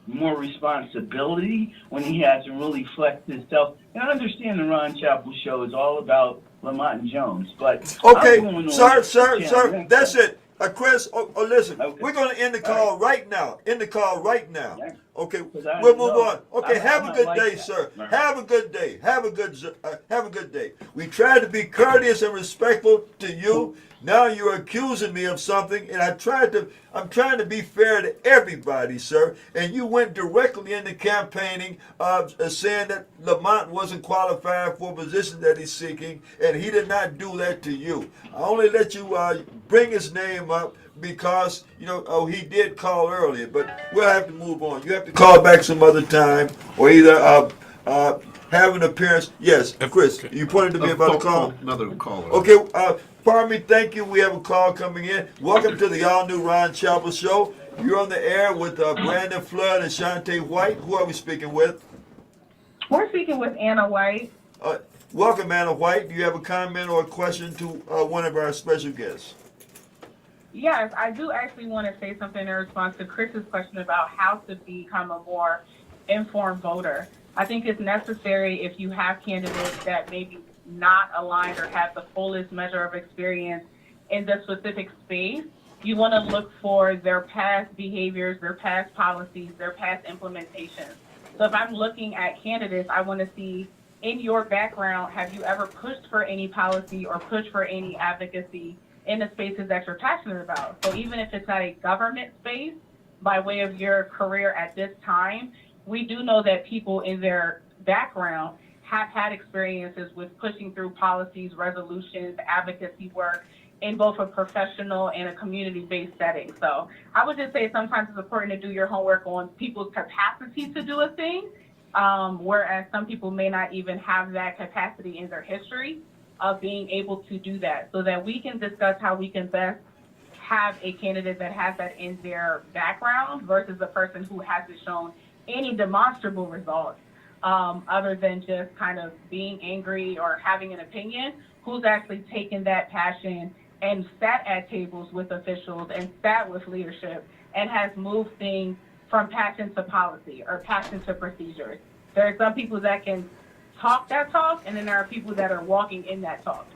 more responsibility when he hasn't really flexed himself. And I understand the Ron Chapel Show is all about Lamont Jones, but okay, sir, that's it. Chris, listen, okay. We're going to end the call right now. End the call right now. Yeah. Okay, I we'll move on. Okay, I'm have a good like day, that. sir. Right. Have a good day. Have a good day. We tried to be courteous and respectful to you. Now you're accusing me of something, and I'm trying to be fair to everybody, sir. And you went directly into campaigning, saying that Lamont wasn't qualified for a position that he's seeking, and he did not do that to you. I only let you bring his name up because he did call earlier, but we'll have to move on. You have to call back some other time, or either have an appearance. Yes, Chris, you pointed to me about a call. Another caller. Okay, pardon me, thank you. We have a call coming in. Welcome to the all-new Ron Chapel Show. You're on the air with Brandon Flood and Shantae White. Who are we speaking with? We're speaking with Anna White. Welcome, Anna White. Do you have a comment or a question to one of our special guests? Yes, I do actually want to say something in response to Chris's question about how to become a more informed voter. I think it's necessary if you have candidates that maybe not aligned or have the fullest measure of experience in the specific space. You want to look for their past behaviors, their past policies, their past implementations. So if I'm looking at candidates, I want to see in your background, have you ever pushed for any policy or pushed for any advocacy in the spaces that you're passionate about? So even if it's at a government space, by way of your career at this time, we do know that people in their background have had experiences with pushing through policies, resolutions, advocacy work in both a professional and a community-based setting. So I would just say sometimes it's important to do your homework on people's capacity to do a thing, whereas some people may not even have that capacity in their history of being able to do that, so that we can discuss how we can best have a candidate that has that in their background versus a person who hasn't shown any demonstrable results other than just kind of being angry or having an opinion, who's actually taken that passion and sat at tables with officials and sat with leadership and has moved things from passion to policy or passion to procedures. There are some people that can talk that talk, and then there are people that are walking in that talk.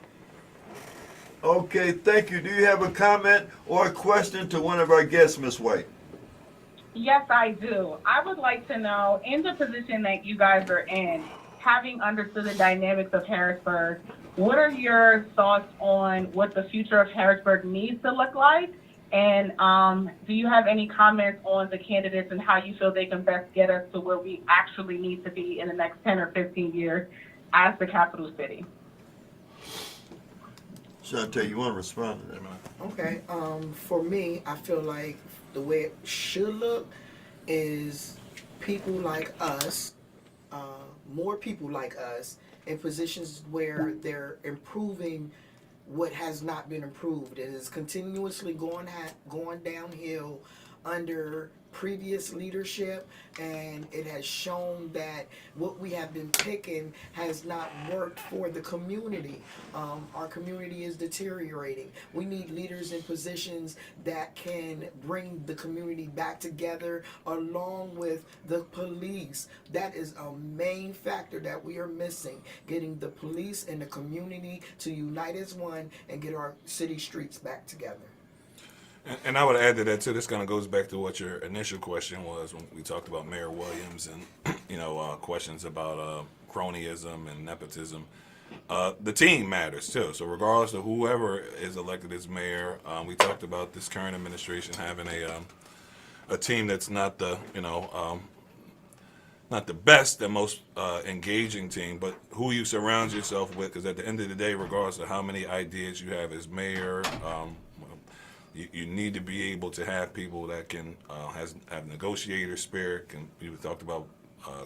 Okay, thank you. Do you have a comment or a question to one of our guests, Ms. White? Yes, I do. I would like to know, in the position that you guys are in, having understood the dynamics of Harrisburg, what are your thoughts on what the future of Harrisburg needs to look like? And do you have any comments on the candidates and how you feel they can best get us to where we actually need to be in the next 10 or 15 years as the capital city? Shantae, you want to respond to that? Okay. For me, I feel like the way it should look is people like us, more people like us, in positions where they're improving what has not been improved. It is continuously going downhill under previous leadership, and it has shown that what we have been picking has not worked for the community. Our community is deteriorating. We need leaders in positions that can bring the community back together along with the police. That is a main factor that we are missing, getting the police and the community to unite as one and get our city streets back together. And I would add to that too. This kind of goes back to what your initial question was when we talked about Mayor Williams and questions about cronyism and nepotism. The team matters too. So regardless of whoever is elected as mayor, we talked about this current administration having a team that's not the not the best and most engaging team, but who you surround yourself with. Because at the end of the day, regardless of how many ideas you have as mayor. You need to be able to have people that can have negotiator spirit. And we talked about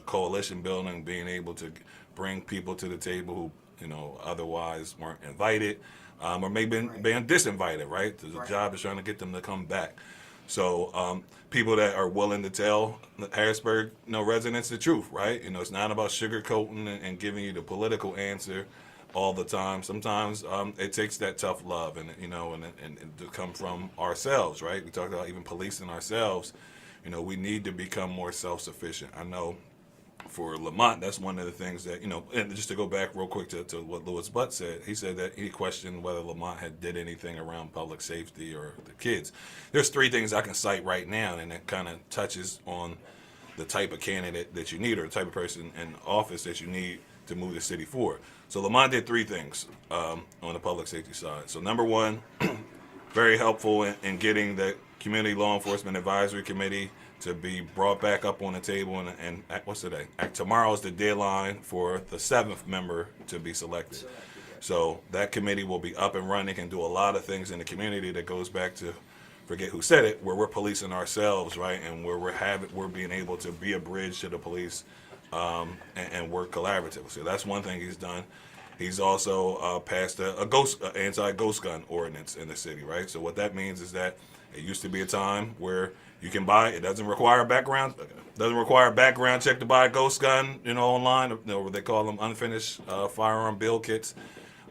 coalition building, being able to bring people to the table who otherwise weren't invited, or maybe been disinvited. Right, the job is trying to get them to come back. So people that are willing to tell Harrisburg residents the truth. Right, it's not about sugarcoating and giving you the political answer all the time. Sometimes it takes that tough love and to come from ourselves, right? We talked about even policing ourselves. We need to become more self-sufficient. I know for Lamont, that's one of the things that, and just to go back real quick to what Louis Butt said, he said that he questioned whether Lamont did anything around public safety or the kids. There's 3 things I can cite right now, and it kind of touches on the type of candidate that you need or the type of person in office that you need to move the city forward. So Lamont did 3 things on the public safety side. So number 1, very helpful in getting the Community Law Enforcement Advisory Committee to be brought back up on the table. And what's today? Tomorrow is the deadline for the 7th member to be selected. So that committee will be up and running and do a lot of things in the community that goes back to, forget who said it, where we're policing ourselves, right? And where we're being able to be a bridge to the police and work collaboratively. So that's one thing he's done. He's also passed a anti-ghost gun ordinance in the city, right? So what that means is that it used to be a time where you can buy, it doesn't require a background check to buy a ghost gun, online, or they call them unfinished firearm bill kits.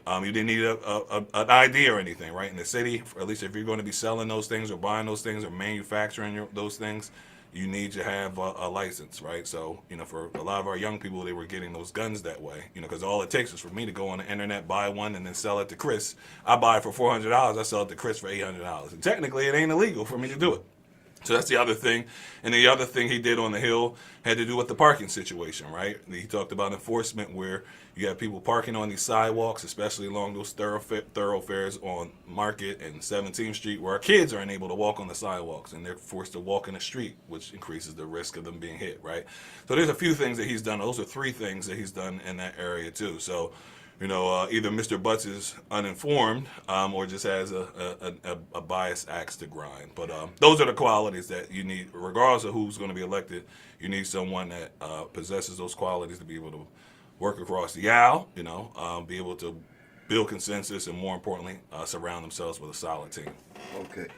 You didn't need an ID or anything, right? In the city, or at least if you're going to be selling those things or buying those things or manufacturing those things, you need to have a license, right? So, for a lot of our young people, they were getting those guns that way, because all it takes is for me to go on the internet, buy one, and then sell it to Chris. I buy it for $400, I sell it to Chris for $800. And technically, it ain't illegal for me to do it. So that's the other thing. And the other thing he did on the Hill had to do with the parking situation, right? He talked about enforcement where you have people parking on these sidewalks, especially along those thoroughfares on Market and 17th Street, where our kids are unable to walk on the sidewalks and they're forced to walk in the street, which increases the risk of them being hit, right? So there's a few things that he's done. Those are 3 things that he's done in that area too. So either Mr. Butts is uninformed or just has a biased axe to grind. But those are the qualities that you need, regardless of who's going to be elected. You need someone that possesses those qualities to be able to work across the aisle, be able to build consensus, and more importantly, surround themselves with a solid team.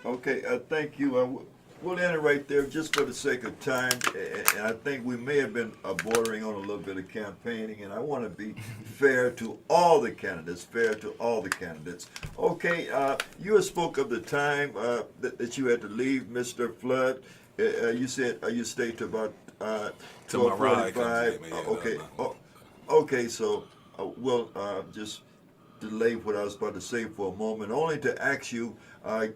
Okay. Thank you. We'll end it right there just for the sake of time. And I think we may have been bordering on a little bit of campaigning, and I want to be fair to all the candidates. Okay, you spoke of the time that you had to leave, Mr. Flood. You said you stayed to about Till my ride comes 12:45. in, man. Okay. Okay, so we'll just delay what I was about to say for a moment, only to ask you, are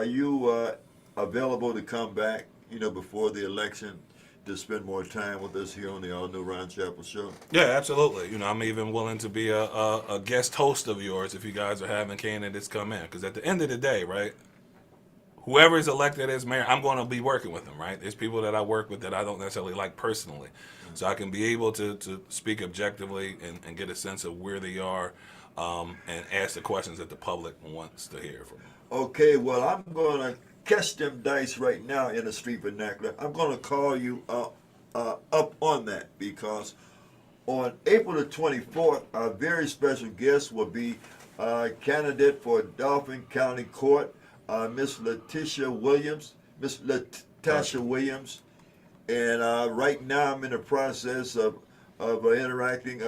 you available to come back, before the election to spend more time with us here on the All New Ron Chapel Show? Yeah, absolutely. I'm even willing to be a guest host of yours if you guys are having candidates come in. Because at the end of the day, right, whoever is elected as mayor, I'm going to be working with them, right? There's people that I work with that I don't necessarily like personally. So I can be able to speak objectively and get a sense of where they are and ask the questions that the public wants to hear from them. Okay, well, I'm going to catch them dice right now in the street vernacular. I'm going to call you up on that, because on April the 24th, our very special guest will be candidate for Dauphin County Court, Miss Latasha Williams. And right now I'm in the process of interacting,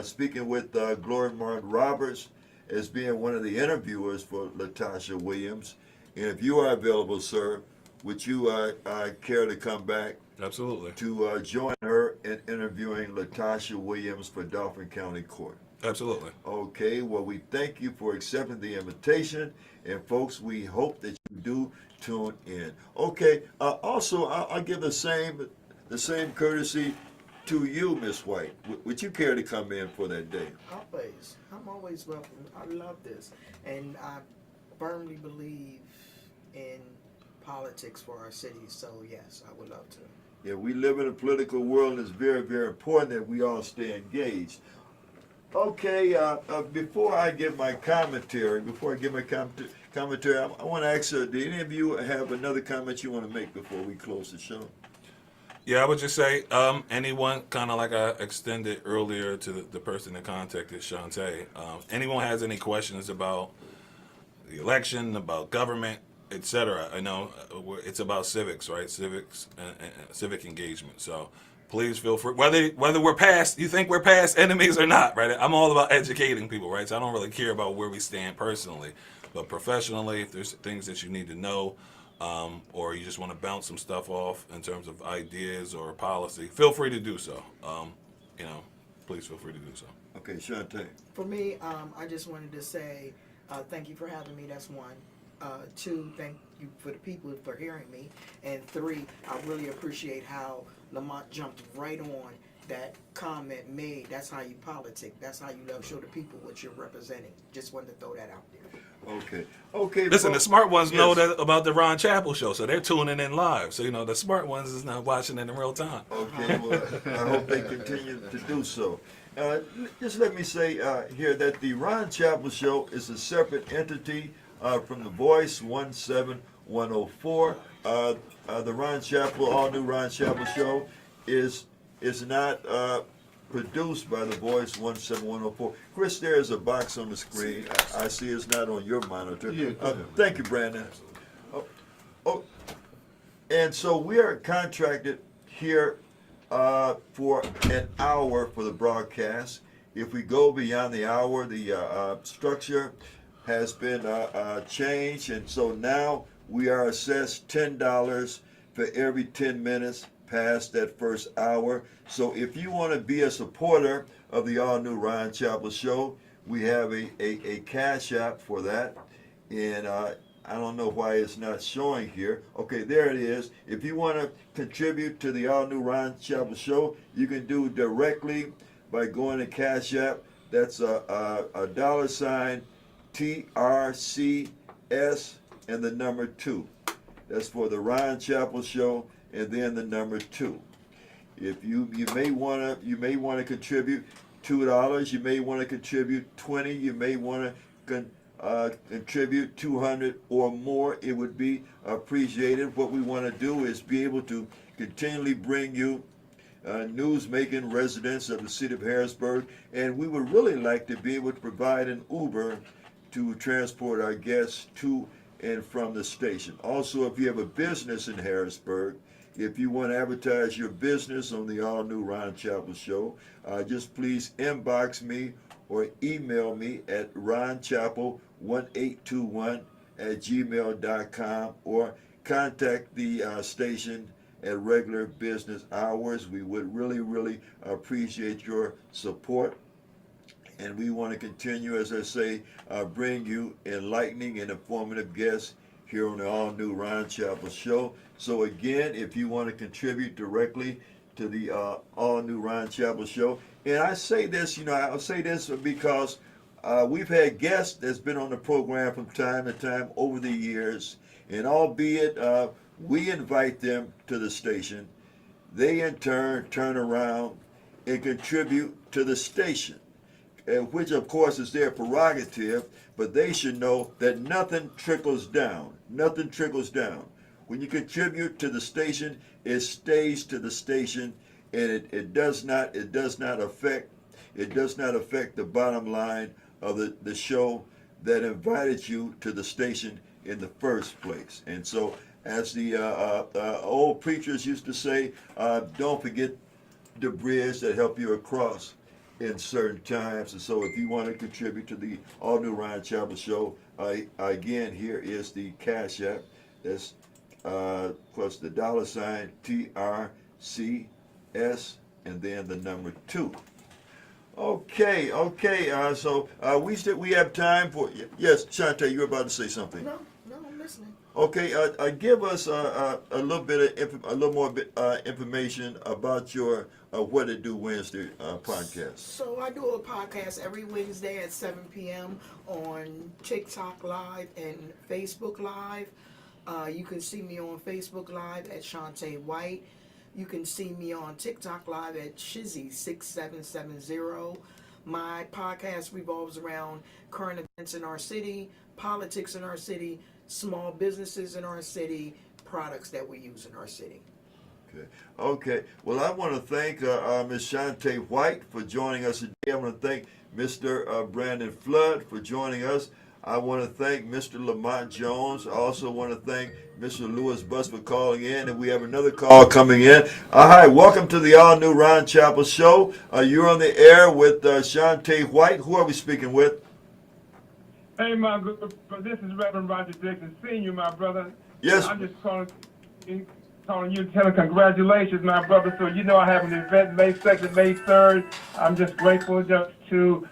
speaking with Gloria Martin Roberts as being one of the interviewers for Latasha Williams. And if you are available, sir, would you care to come back? Absolutely. To join her in interviewing Latasha Williams for Dauphin County Court? Absolutely. Okay, well, we thank you for accepting the invitation, and folks, we hope that you do tune in. Okay, also, I'll give the same courtesy to you, Miss White. Would you care to come in for that day? Always. I'm always welcome. I love this. And I firmly believe in politics for our city, so yes, I would love to. Yeah, we live in a political world, and it's very, very important that we all stay engaged. Okay, before I give my commentary, I want to ask you, do any of you have another comment you want to make before we close the show? Yeah, I would just say, anyone, kind of like I extended earlier to the person that contacted Shantae, anyone has any questions about the election, about government, etc. I know it's about civics, right? Civics and civic engagement. So please feel free, whether you think we're past enemies or not, right? I'm all about educating people, right? So I don't really care about where we stand personally, but professionally, if there's things that you need to know, or you just want to bounce some stuff off in terms of ideas or policy, feel free to do so. Please feel free to do so. Okay, Shantae. For me, I just wanted to say thank you for having me. That's one. Two, thank you for the people for hearing me. And three, I really appreciate how Lamont jumped right on that comment made. That's how you politic. That's how you show the people what you're representing. Just wanted to throw that out there. Okay. Listen, the smart ones know that about the Ron Chapel Show, so they're tuning in live. So the smart ones is not watching it in real time. Okay, well, I hope they continue to do so. Just let me say here that the Ron Chapel Show is a separate entity from The Voice 17104. The Ron Chapel, all new Ron Chapel Show is not produced by The Voice 17104. Chris, there is a box on the screen. I see it's not on your monitor. Yeah, thank you, Brandon. And so we are contracted here for an hour for the broadcast. If we go beyond the hour, the structure has been changed, and so now we are assessed $10 for every 10 minutes past that first hour. So if you want to be a supporter of the all new Ron Chapel Show, we have a Cash App for that, and I don't know why it's not showing here. Okay, there it is. If you want to contribute to the all new Ron Chapel Show, you can do directly by going to Cash App. That's a $TRCS and the number 2. That's for the Ron Chapel Show, and then the number 2. If you may want to contribute $2. You may want to contribute 20. You may want to contribute 200 or more. It would be appreciated. What we want to do is be able to continually bring you news-making residents of the city of Harrisburg, and we would really like to be able to provide an Uber to transport our guests to and from the station. Also, if you have a business in Harrisburg, if you want to advertise your business on the all-new Ron Chapel Show, just please inbox me or email me at ronchapel1821@gmail.com, or contact the station at regular business hours. We would really appreciate your support. And we want to continue, as I say, bring you enlightening and informative guests here on the all-new Ron Chapel Show. So again, if you want to contribute directly to the all-new Ron Chapel Show, and I say this, I'll say this because we've had guests that's been on the program from time to time over the years, and albeit we invite them to the station, they in turn turn around and contribute to the station, which of course is their prerogative, but they should know that nothing trickles down. Nothing trickles down. When you contribute to the station, it stays to the station, and it does not affect the bottom line of the show that invited you to the station in the first place. And so, as the old preachers used to say, don't forget the bridge that helped you across in certain times. And so if you want to contribute to the all-new Ron Chapel Show, again, here is the Cash App. That's plus the $ TRCS and then the number 2. Okay. So we have time for, yes, Shantae, you were about to say something. No, I'm listening. Okay, give us a little more information about your What It Do Wednesday podcast. So I do a podcast every Wednesday at 7 p.m. on TikTok Live and Facebook Live. You can see me on Facebook Live at Shantae White. You can see me on TikTok Live at Shizzy6770. My podcast revolves around current events in our city, politics in our city, small businesses in our city, products that we use in our city. Okay. Well, I want to thank Ms. Shantae White for joining us today. I want to thank Mr. Brandon Flood for joining us. I want to thank Mr. Lamont Jones. I also want to thank Mr. Lewis Buss for calling in, and we have another call coming in. Hi, welcome to the all-new Ron Chapel Show. You're on the air with Shantae White. Who are we speaking with? Hey, my good, this is Reverend Roger Dixon Sr., my brother. Yes. I'm just calling you, telling congratulations, my brother. So you know I have an event May 2nd, May 3rd. I'm just grateful just to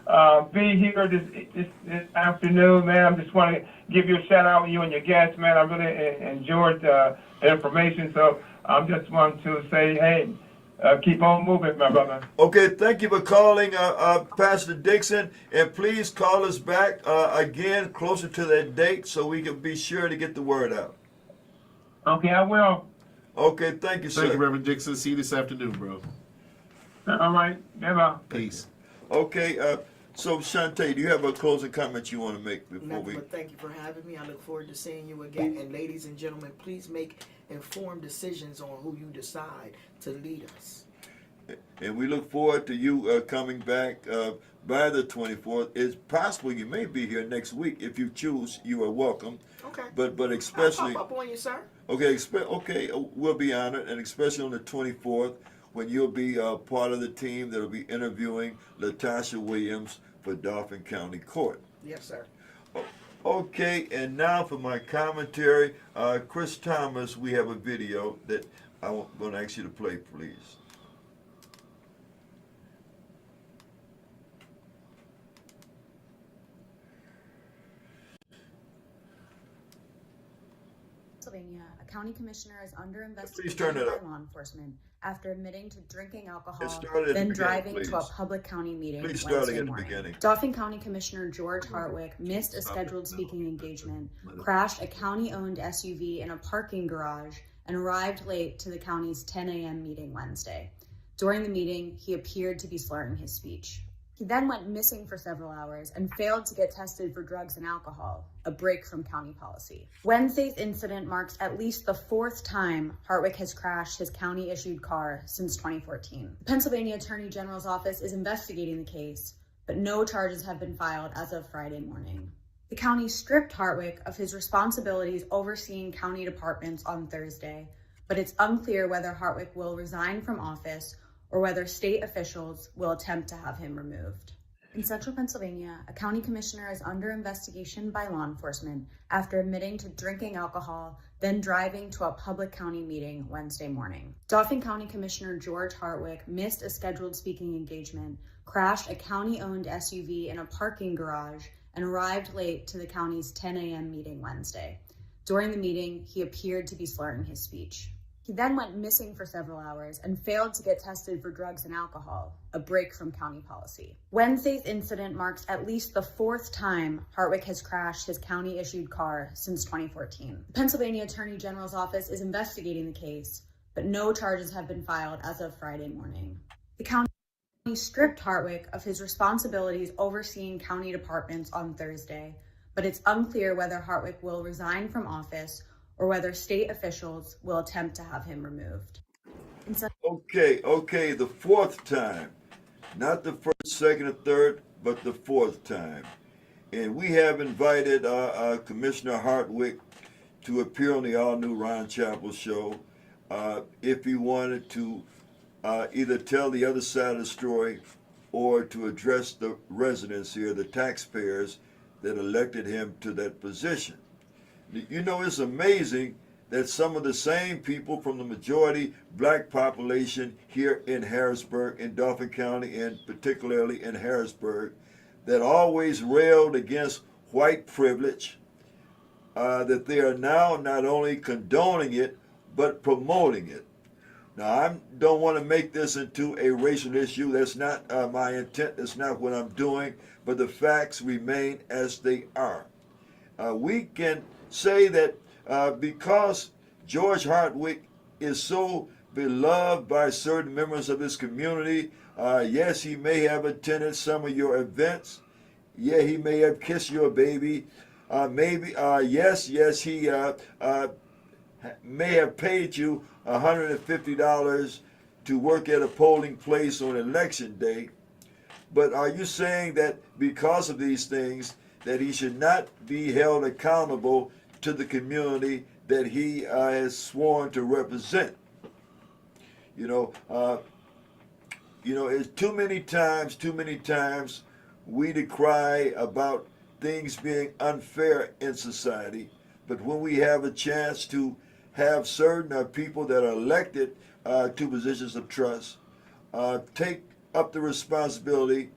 be here this afternoon, man. I just want to give you a shout out, you and your guests, man. I really enjoyed the information, so I just want to say, hey, keep on moving, my brother. Okay, thank you for calling, Pastor Dixon, and please call us back again closer to that date so we can be sure to get the word out. Okay, I will. Okay, thank you, sir. Thank you, Reverend Dixon. See you this afternoon, bro. All right, bye-bye. Peace. Okay, so Shantae, do you have a closing comment you want to make before Nothing but thank you for having me. I look forward to seeing you again. And ladies and gentlemen, please make informed decisions on who you decide to lead us. And we look forward to you coming back by the 24th. It's possible you may be here next week. If you choose, you are welcome. Okay. But especially. I'll pop up on you, sir. Okay, we'll be honored, and especially on the 24th, when you'll be part of the team that'll be interviewing Latasha Williams for Dauphin County Court. Yes, sir. Okay, and now for my commentary, Chris Thomas, we have a video that I'm going to ask you to play, please. Pennsylvania, a county commissioner is under Please investigation turn it by up. law enforcement after admitting to drinking alcohol, It started at then the beginning, driving please. to a public county meeting Please start Wednesday again at the morning. beginning. Dauphin County Commissioner George Hartwick missed a scheduled speaking engagement, crashed a county-owned SUV in a parking garage, and arrived late to the county's 10 a.m. meeting Wednesday. During the meeting, he appeared to be slurring his speech. He then went missing for several hours and failed to get tested for drugs and alcohol, a break from county policy. Wednesday's incident marks at least the fourth time Hartwick has crashed his county-issued car since 2014. The Pennsylvania Attorney General's office is investigating the case, but no charges have been filed as of Friday morning. The county stripped Hartwick of his responsibilities overseeing county departments on Thursday, but it's unclear whether Hartwick will resign from office or whether state officials will attempt to have him removed. In central Pennsylvania, a county commissioner is under investigation by law enforcement after admitting to drinking alcohol, then driving to a public county meeting Wednesday morning. Dauphin County Commissioner George Hartwick missed a scheduled speaking engagement, crashed a county-owned SUV in a parking garage, and arrived late to the county's 10 a.m. meeting Wednesday. During the meeting, he appeared to be slurring his speech. He then went missing for several hours and failed to get tested for drugs and alcohol, a break from county policy. Wednesday's incident marks at least the fourth time Hartwick has crashed his county-issued car since 2014. The Pennsylvania Attorney General's office is investigating the case, but no charges have been filed as of Friday morning. The county stripped Hartwick of his responsibilities overseeing county departments on Thursday, but it's unclear whether Hartwick will resign from office or whether state officials will attempt to have him removed. Okay, the fourth time. Not the first, second, or third, but the fourth time. And we have invited Commissioner Hartwick to appear on the all-new Ron Chappell show if he wanted to either tell the other side of the story or to address the residents here, the taxpayers that elected him to that position. You know, it's amazing that some of the same people from the majority black population here in Harrisburg, in Dauphin County, and particularly in Harrisburg, that always railed against white privilege, that they are now not only condoning it, but promoting it. Now, I don't want to make this into a racial issue. That's not my intent. That's not what I'm doing. But the facts remain as they are. We can say that because George Hartwick is so beloved by certain members of this community, yes, he may have attended some of your events. Yeah, he may have kissed your baby. Yes, he may have paid you $150 to work at a polling place on election day. But are you saying that because of these things, that he should not be held accountable to the community that he has sworn to represent? It's too many times we decry about things being unfair in society, but when we have a chance to have certain people that are elected to positions of trust take up the responsibility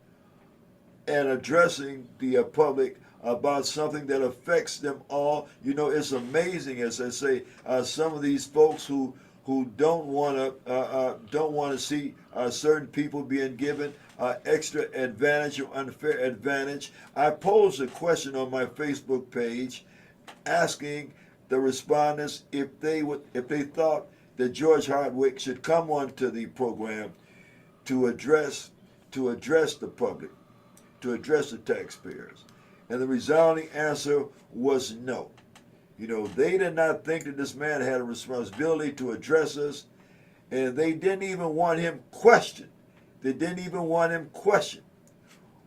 and addressing the public about something that affects them all. It's amazing, as I say, some of these folks who don't want to see certain people being given extra advantage or unfair advantage. I posed a question on my Facebook page asking the respondents if they thought that George Hartwick should come onto the program to address the public, to address the taxpayers. And the resounding answer was no. They did not think that this man had a responsibility to address us, and they didn't even want him questioned.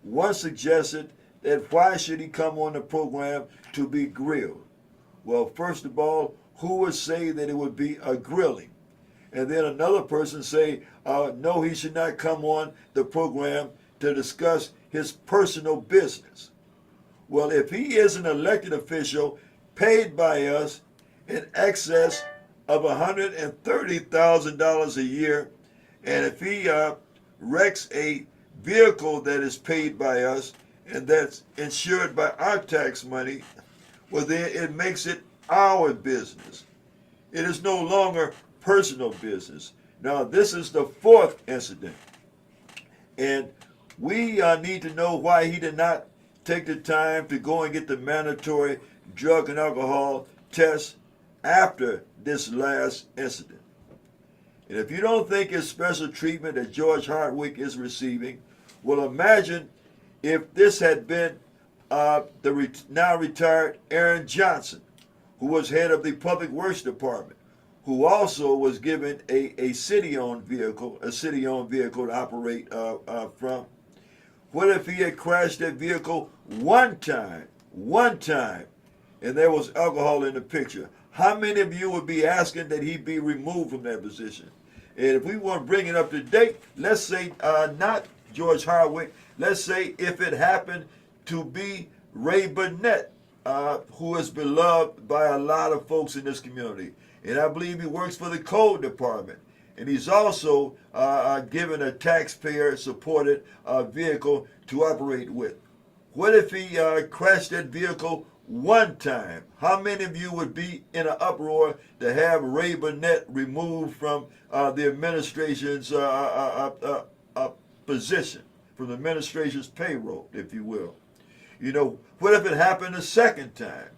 One suggested that why should he come on the program to be grilled? Well, first of all, who would say that it would be a grilling? And then another person say, no, he should not come on the program to discuss his personal business. Well, if he is an elected official paid by us in excess of $130,000 a year, and if he wrecks a vehicle that is paid by us and that's insured by our tax money, well, then it makes it our business. It is no longer personal business. Now, this is the fourth incident, and we need to know why he did not take the time to go and get the mandatory drug and alcohol test after this last incident. And if you don't think it's special treatment that George Hartwick is receiving, Well, imagine if this had been now retired Aaron Johnson, who was head of the Public Works Department, who also was given a city-owned vehicle to operate from. What if he had crashed that vehicle one time, and there was alcohol in the picture? How many of you would be asking that he be removed from that position? And if we want to bring it up to date, let's say not George Hardwick, let's say if it happened to be Ray Burnett, who is beloved by a lot of folks in this community. And I believe he works for the code department. And he's also given a taxpayer-supported vehicle to operate with. What if he crashed that vehicle one time? How many of you would be in an uproar to have Ray Burnett removed from the administration's position, from the administration's payroll, if you will? You know, what if it happened a second time?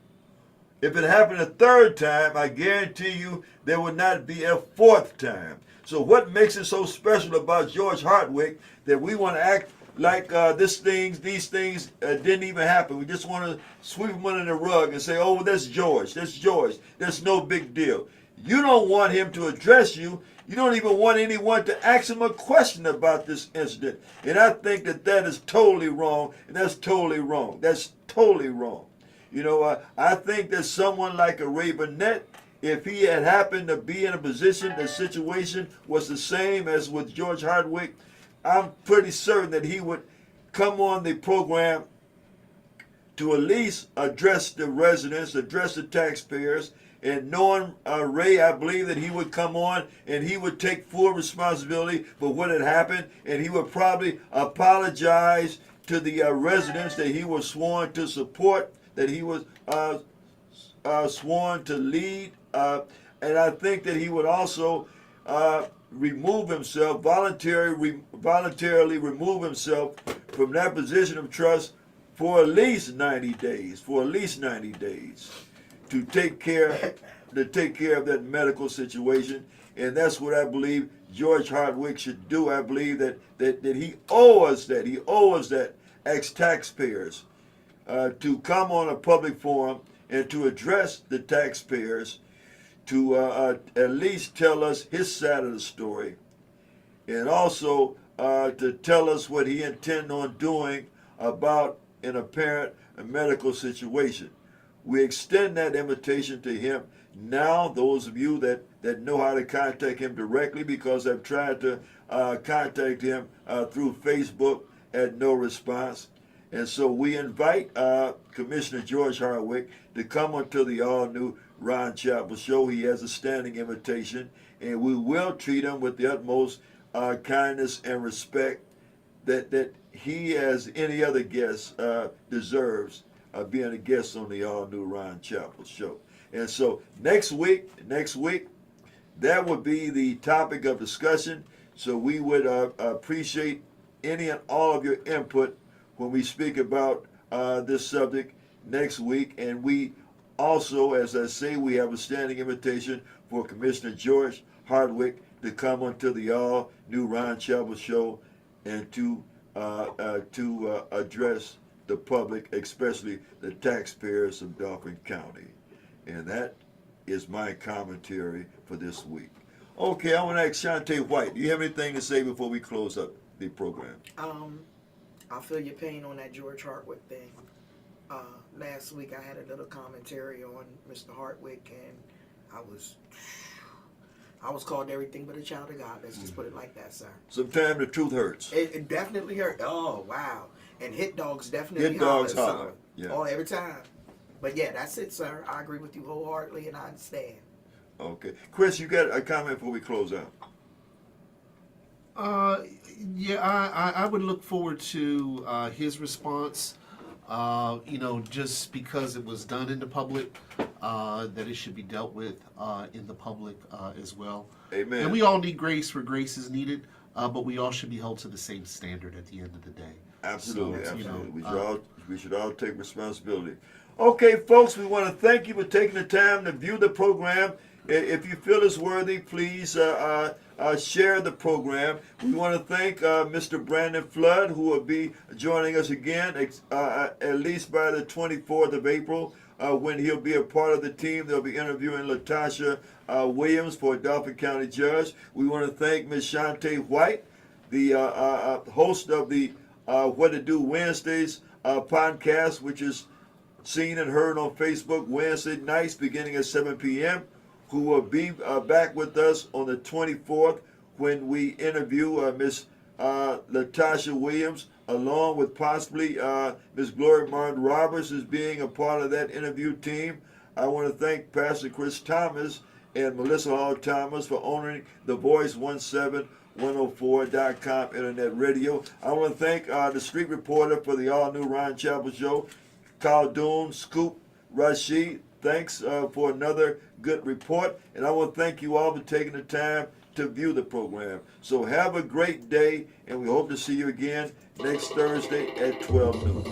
If it happened a third time, I guarantee you there would not be a fourth time. So what makes it so special about George Hardwick that we want to act like these things didn't even happen? We just want to sweep them under the rug and say, oh, that's George. That's no big deal. You don't want him to address you. You don't even want anyone to ask him a question about this incident. And I think that is totally wrong, and that's totally wrong. That's totally wrong. You know, I think that someone like a Ray Burnett, if he had happened to be in a position, the situation was the same as with George Hardwick, I'm pretty certain that he would come on the program to at least address the residents, address the taxpayers. And knowing Ray, I believe that he would come on and he would take full responsibility for what had happened, and he would probably apologize to the residents that he was sworn to support, that he was sworn to lead, and I think that he would also remove himself, voluntarily remove himself from that position of trust for at least 90 days, to take care of that medical situation. And that's what I believe George Hardwick should do. I believe that he owes us that. He owes us that as taxpayers to come on a public forum and to address the taxpayers, to at least tell us his side of the story, and also to tell us what he intends on doing about an apparent medical situation. We extend that invitation to him now, those of you that know how to contact him directly, because I've tried to contact him through Facebook, had no response. And so we invite Commissioner George Hardwick to come onto the all-new Ron Chappell Show. He has a standing invitation, and we will treat him with the utmost kindness and respect that he, as any other guest, deserves being a guest on the all-new Ron Chappell Show. And so next week, that would be the topic of discussion. So we would appreciate any and all of your input when we speak about this subject next week. And we also, as I say, we have a standing invitation for Commissioner George Hardwick to come onto the all-new Ron Chappell Show and to address the public, especially the taxpayers of Dauphin County. And that is my commentary for this week. Okay, I want to ask Shantae White, do you have anything to say before we close up the program? I feel your pain on that George Hardwick thing. Last week I had a little commentary on Mr. Hardwick, and I was called everything but a child of God. Let's just put it like that, sir. Sometimes the truth hurts. It definitely hurt. Oh, wow. And hit dogs definitely Hit dogs holler. Yeah. Oh, every time. But yeah, that's it, sir. I agree with you wholeheartedly, and I understand. Okay. Chris, you got a comment before we close out? Yeah, I would look forward to his response. Just because it was done in the public, that it should be dealt with in the public as well. Amen. And we all need grace where grace is needed, but we all should be held to the same standard at the end of the day. Absolutely, So, absolutely. We should all take responsibility. Okay, folks, we want to thank you for taking the time to view the program. If you feel it's worthy, please share the program. We want to thank Mr. Brandon Flood, who will be joining us again at least by the 24th of April, when he'll be a part of the team. They'll be interviewing Latasha Williams for a Dauphin County judge. We want to thank Ms. Shantae White, the host of the What to Do Wednesdays podcast, which is seen and heard on Facebook Wednesday nights beginning at 7 p.m., who will be back with us on the 24th when we interview Miss Latasha Williams, along with possibly Miss Gloria Martin Roberts as being a part of that interview team. I want to thank Pastor Chris Thomas and Melissa Hall Thomas for owning the Voice 17104.com internet radio. I want to thank the street reporter for the all-new Ron Chapel Show, Khaldun, Scoop, Rashid. Thanks for another good report. And I want to thank you all for taking the time to view the program. So have a great day, and we hope to see you again next Thursday at 12 noon.